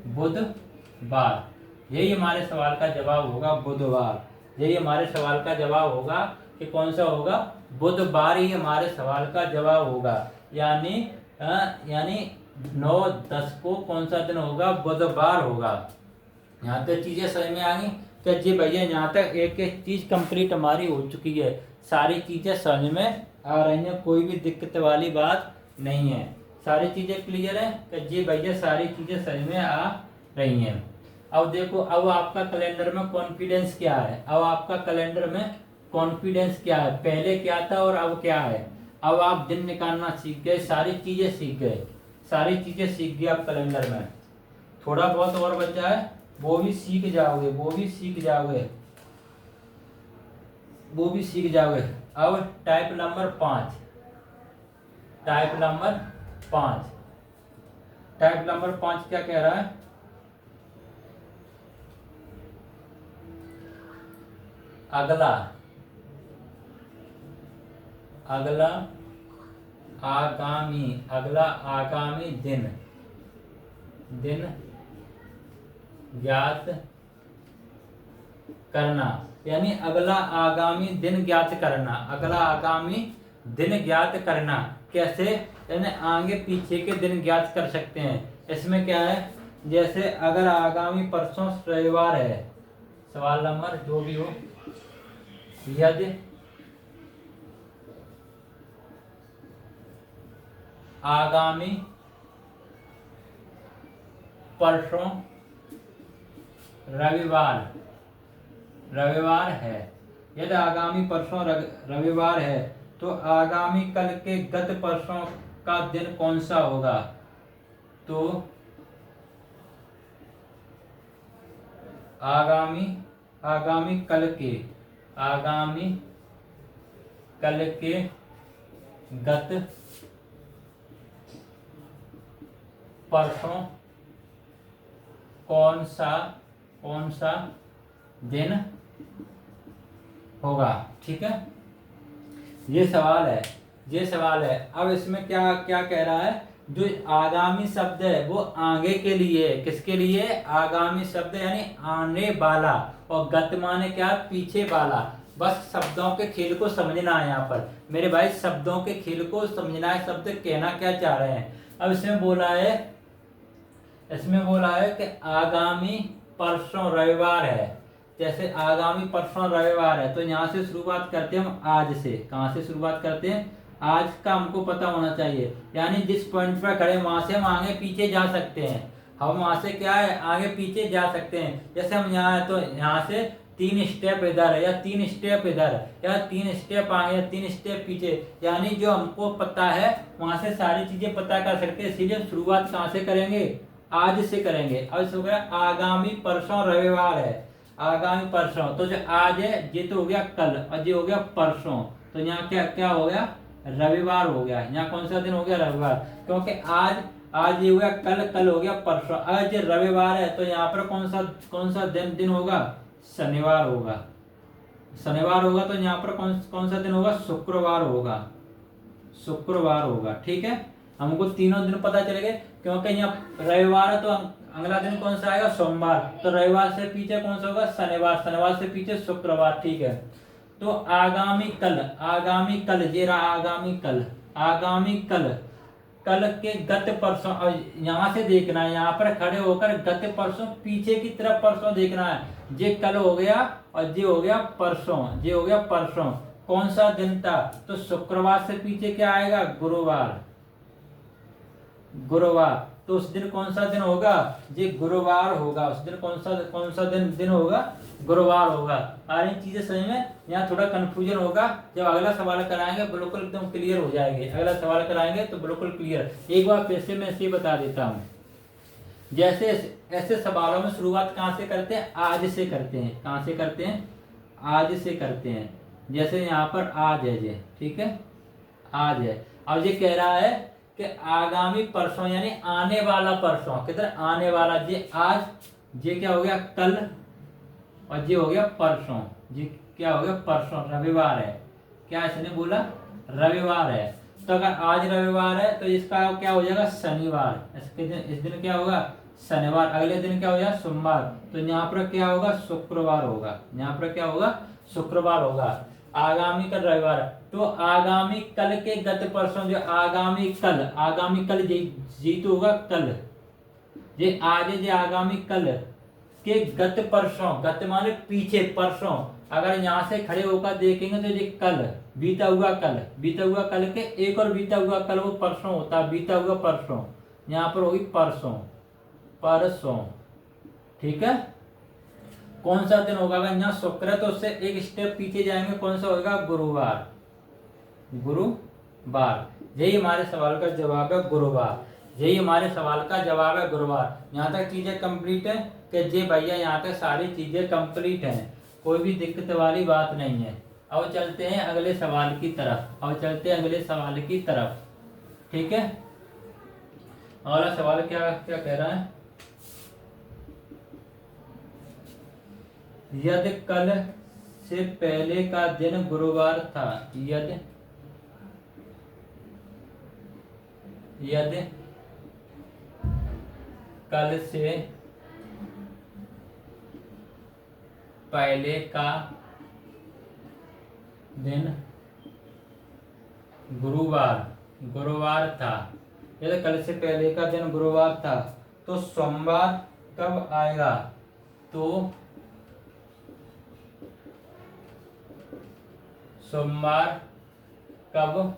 बुधवार। यही हमारे सवाल का जवाब होगा, बुधवार। यही हमारे सवाल का जवाब होगा कि कौन सा होगा? बुधवार ही हमारे सवाल का जवाब होगा। यानी 9-10 को कौन सा दिन होगा? बुधवार होगा। यहाँ तक चीजें समझ में आ गई? तो जी भैया यहाँ तक एक एक चीज कंप्लीट हमारी हो चुकी है। सारी चीजें समझ में आ रही हैं, कोई भी दिक्कत वाली बात नहीं है। सारी चीजें क्लियर है कि जी भैया सारी चीजें समझ में आ रही हैं। अब देखो, अब आपका कैलेंडर में कॉन्फिडेंस क्या है? अब आपका कैलेंडर में कॉन्फिडेंस क्या है? पहले क्या था और अब क्या है? अब आप दिन निकालना सीख गए, सारी चीजें सीख गए, सारी चीजें सीख गए आप कैलेंडर में। थोड़ा बहुत और बचा है, वो भी सीख जाओगे, वो भी सीख जाओगे, वो भी सीख जाओगे। अब type number 5, type number 5, type number 5 क्या कह रहा है? अगला, अगला आगामी, अगला आगामी दिन, दिन ज्ञात करना। यानी अगला आगामी दिन ज्ञात करना। अगला आगामी दिन ज्ञात करना कैसे? यानी आगे पीछे के दिन ज्ञात कर सकते हैं। इसमें क्या है? जैसे अगर आगामी परसों रविवार है, सवाल नंबर जो भी हो, यदि आगामी परसों रविवार, रविवार है, यदि आगामी परसों रविवार है तो आगामी कल के गत परसों का दिन कौन सा होगा? तो आगामी कल के, आगामी कल के गत परसों कौन सा दिन होगा? ठीक है, ये सवाल है, ये सवाल है। अब इसमें क्या क्या कह रहा है? जो आगामी शब्द है वो आगे के लिए है। किसके लिए? आगामी शब्द यानी आने वाला, और गत माने क्या? पीछे वाला। बस शब्दों के खेल को समझना है यहाँ पर मेरे भाई, शब्दों के खेल को समझना है, शब्द कहना क्या चाह रहे हैं। अब इसमें बोला है कि आगामी परसों रविवार है। जैसे आगामी परसों रविवार है तो यहाँ से शुरुआत करते हैं हम आज से। कहाँ से शुरुआत करते हैं? आज का हमको पता होना चाहिए, यानी जिस पॉइंट पर खड़े वहां से हम आगे पीछे जा सकते हैं। हम वहां से क्या है, आगे पीछे जा सकते हैं। जैसे हम यहाँ है तो यहाँ से 3 स्टेप इधर है या 3 स्टेप इधर है या 3 स्टेप आगे या 3 स्टेप पीछे, यानी जो हमको पता है वहां से सारी चीजें पता कर सकते हैं। इसीलिए शुरुआत कहाँ से करेंगे? आज से करेंगे। अब इस हो गया आगामी परसों रविवार है, आगामी परसों, तो जो आज है ये तो हो गया कल और ये हो गया परसों, तो यहाँ क्या क्या हो गया? रविवार हो गया। यहाँ कौन सा दिन हो गया? रविवार, क्योंकि आज ये हो गया कल, कल हो गया परसों। अगर ये रविवार है तो यहाँ पर कौन सा दिन होगा? शनिवार होगा। शनिवार होगा तो यहाँ पर कौन सा दिन होगा? शुक्रवार होगा, शुक्रवार होगा। ठीक है, हमको तीनों दिन पता चले गए, क्योंकि यहाँ रविवार है तो अगला दिन कौन सा आएगा? सोमवार, तो रविवार से पीछे कौन सा होगा? शनिवार, शनिवार से पीछे शुक्रवार। ठीक है, तो आगामी कल ये रहा आगामी कल के गत परसों। अब यहाँ से देखना है, यहाँ पर खड़े होकर गत परसों, पीछे की तरफ परसों देखना है। ये कल हो गया और ये हो गया परसों, ये हो गया परसों। कौन सा दिन था? तो शुक्रवार से पीछे क्या आएगा? गुरुवार, गुरुवार। तो उस दिन कौन सा दिन होगा? ये गुरुवार होगा। उस दिन कौन सा दिन होगा? गुरुवार होगा। और इन चीजें समझ में, यहाँ थोड़ा कंफ्यूजन होगा, जब अगला सवाल कराएंगे बिल्कुल एकदम क्लियर हो जाएंगे। अगला सवाल कराएंगे तो बिल्कुल क्लियर। एक बार फिर से मैं इसे बता देता हूँ। जैसे ऐसे सवालों में शुरुआत कहाँ से करते हैं? आज से करते हैं। कहाँ से करते हैं? आज से करते हैं। जैसे यहाँ पर आज है ये, ठीक है, आज है। अब ये कह रहा है कि आगामी परसों, यानी आने वाला परसों, किधर? आने वाला। ये आज, ये क्या हो गया? कल, और ये हो गया परसों। ये क्या हो गया? परसों, रविवार है। क्या इसने बोला? रविवार है। तो अगर आज रविवार है तो इसका क्या हो जाएगा? शनिवार। इस दिन क्या होगा? शनिवार। अगले दिन क्या हो जाएगा? सोमवार। तो यहाँ पर क्या होगा? शुक्रवार होगा। यहाँ पर क्या होगा? शुक्रवार होगा। आगामी कल रविवार, तो आगामी कल के गत परसों, जो आगामी कल जी तो होगा कल, ये आज है, ये आगामी कल के गत परसों, गत माने पीछे, परसों। अगर यहाँ से खड़े होकर देखेंगे तो ये कल, बीता हुआ कल के एक और बीता हुआ कल वो परसों होता है, बीता हुआ परसों। यहाँ पर होगी परसों। ठीक है, कौन सा दिन होगा? अगर यहाँ शुक्र है तो उससे एक स्टेप पीछे जाएंगे, कौन सा होगा? गुरुवार। यही हमारे सवाल का जवाब है, गुरुवार। यही हमारे सवाल का जवाब है, गुरुवार। यहाँ तक चीजें कंप्लीट है कि जे भैया, यहाँ तक सारी चीजें कंप्लीट हैं, कोई भी दिक्कत वाली बात नहीं है। अब चलते हैं अगले सवाल की तरफ। ठीक है, अगला सवाल क्या कह रहा है? यदि कल से पहले का दिन गुरुवार था, यदि कल से पहले का दिन गुरुवार था, यदि कल से पहले का दिन गुरुवार था तो सोमवार कब आएगा? तो सोमवार कब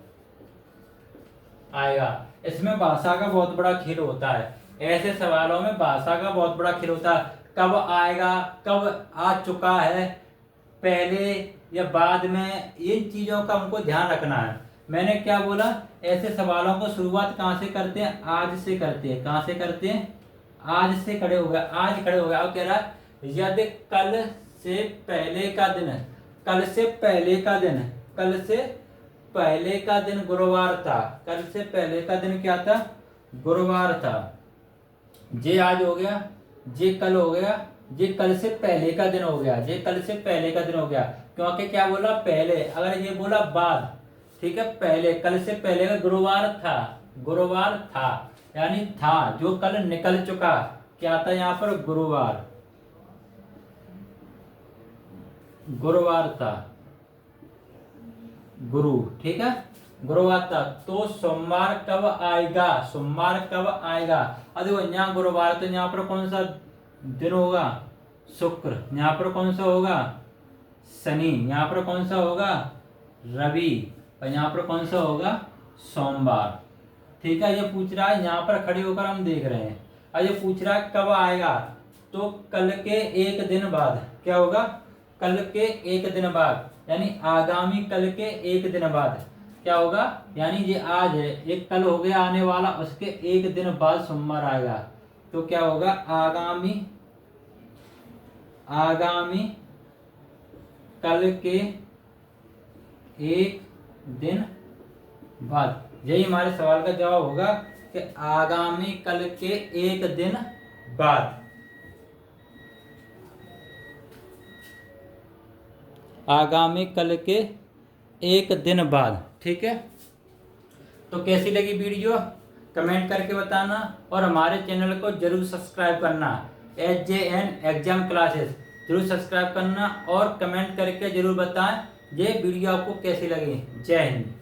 आएगा? इसमें भाषा का बहुत बड़ा खेल होता है। ऐसे सवालों में भाषा का बहुत बड़ा खेल होता है। कब आएगा, कब आ चुका है, पहले या बाद में, इन चीजों का हमको ध्यान रखना है। मैंने क्या बोला? ऐसे सवालों को शुरुआत कहाँ से करते हैं? आज से करते हैं। कहाँ से करते हैं? आज से खड़े हो गया, आज खड़े हो गया। अब कह रहा है यदि कल से पहले का दिन, कल से पहले का दिन गुरुवार था, कल से पहले का दिन क्या था? गुरुवार था। जे आज हो गया, जे कल हो गया, ये कल से पहले का दिन हो गया, ये कल से पहले का दिन हो गया। क्योंकि क्या बोला? पहले। अगर ये बोला बाद, ठीक है, पहले, कल से पहले का गुरुवार था, यानी था जो कल निकल चुका, क्या था यहाँ पर? गुरुवार था। गुरु, ठीक है, गुरुवार तक। तो सोमवार कब आएगा, सोमवार कब आएगा। अब देखो यहाँ गुरुवार, तो यहाँ पर कौन सा दिन होगा, शुक्र। यहाँ पर कौन सा होगा, शनि। यहाँ पर कौन सा होगा, रवि। और यहाँ पर कौन सा होगा, सोमवार। ठीक है, ये पूछ रहा है, यहाँ पर खड़े होकर हम देख रहे हैं। अब ये पूछ रहा है कब आएगा, तो कल के एक दिन बाद। क्या होगा, कल के एक दिन बाद, यानी आगामी कल के एक दिन बाद क्या होगा, यानी ये आज है, एक कल हो गया आने वाला, उसके एक दिन बाद सोमवार आएगा। तो क्या होगा, आगामी कल के एक दिन बाद। यही हमारे सवाल का जवाब होगा कि आगामी कल के एक दिन बाद। आगामी कल के एक दिन बाद, ठीक है। तो कैसी लगी वीडियो कमेंट करके बताना, और हमारे चैनल को जरूर सब्सक्राइब करना, SJN एग्जाम क्लासेस जरूर सब्सक्राइब करना, और कमेंट करके जरूर बताएं ये वीडियो आपको कैसी लगी। जय हिंद।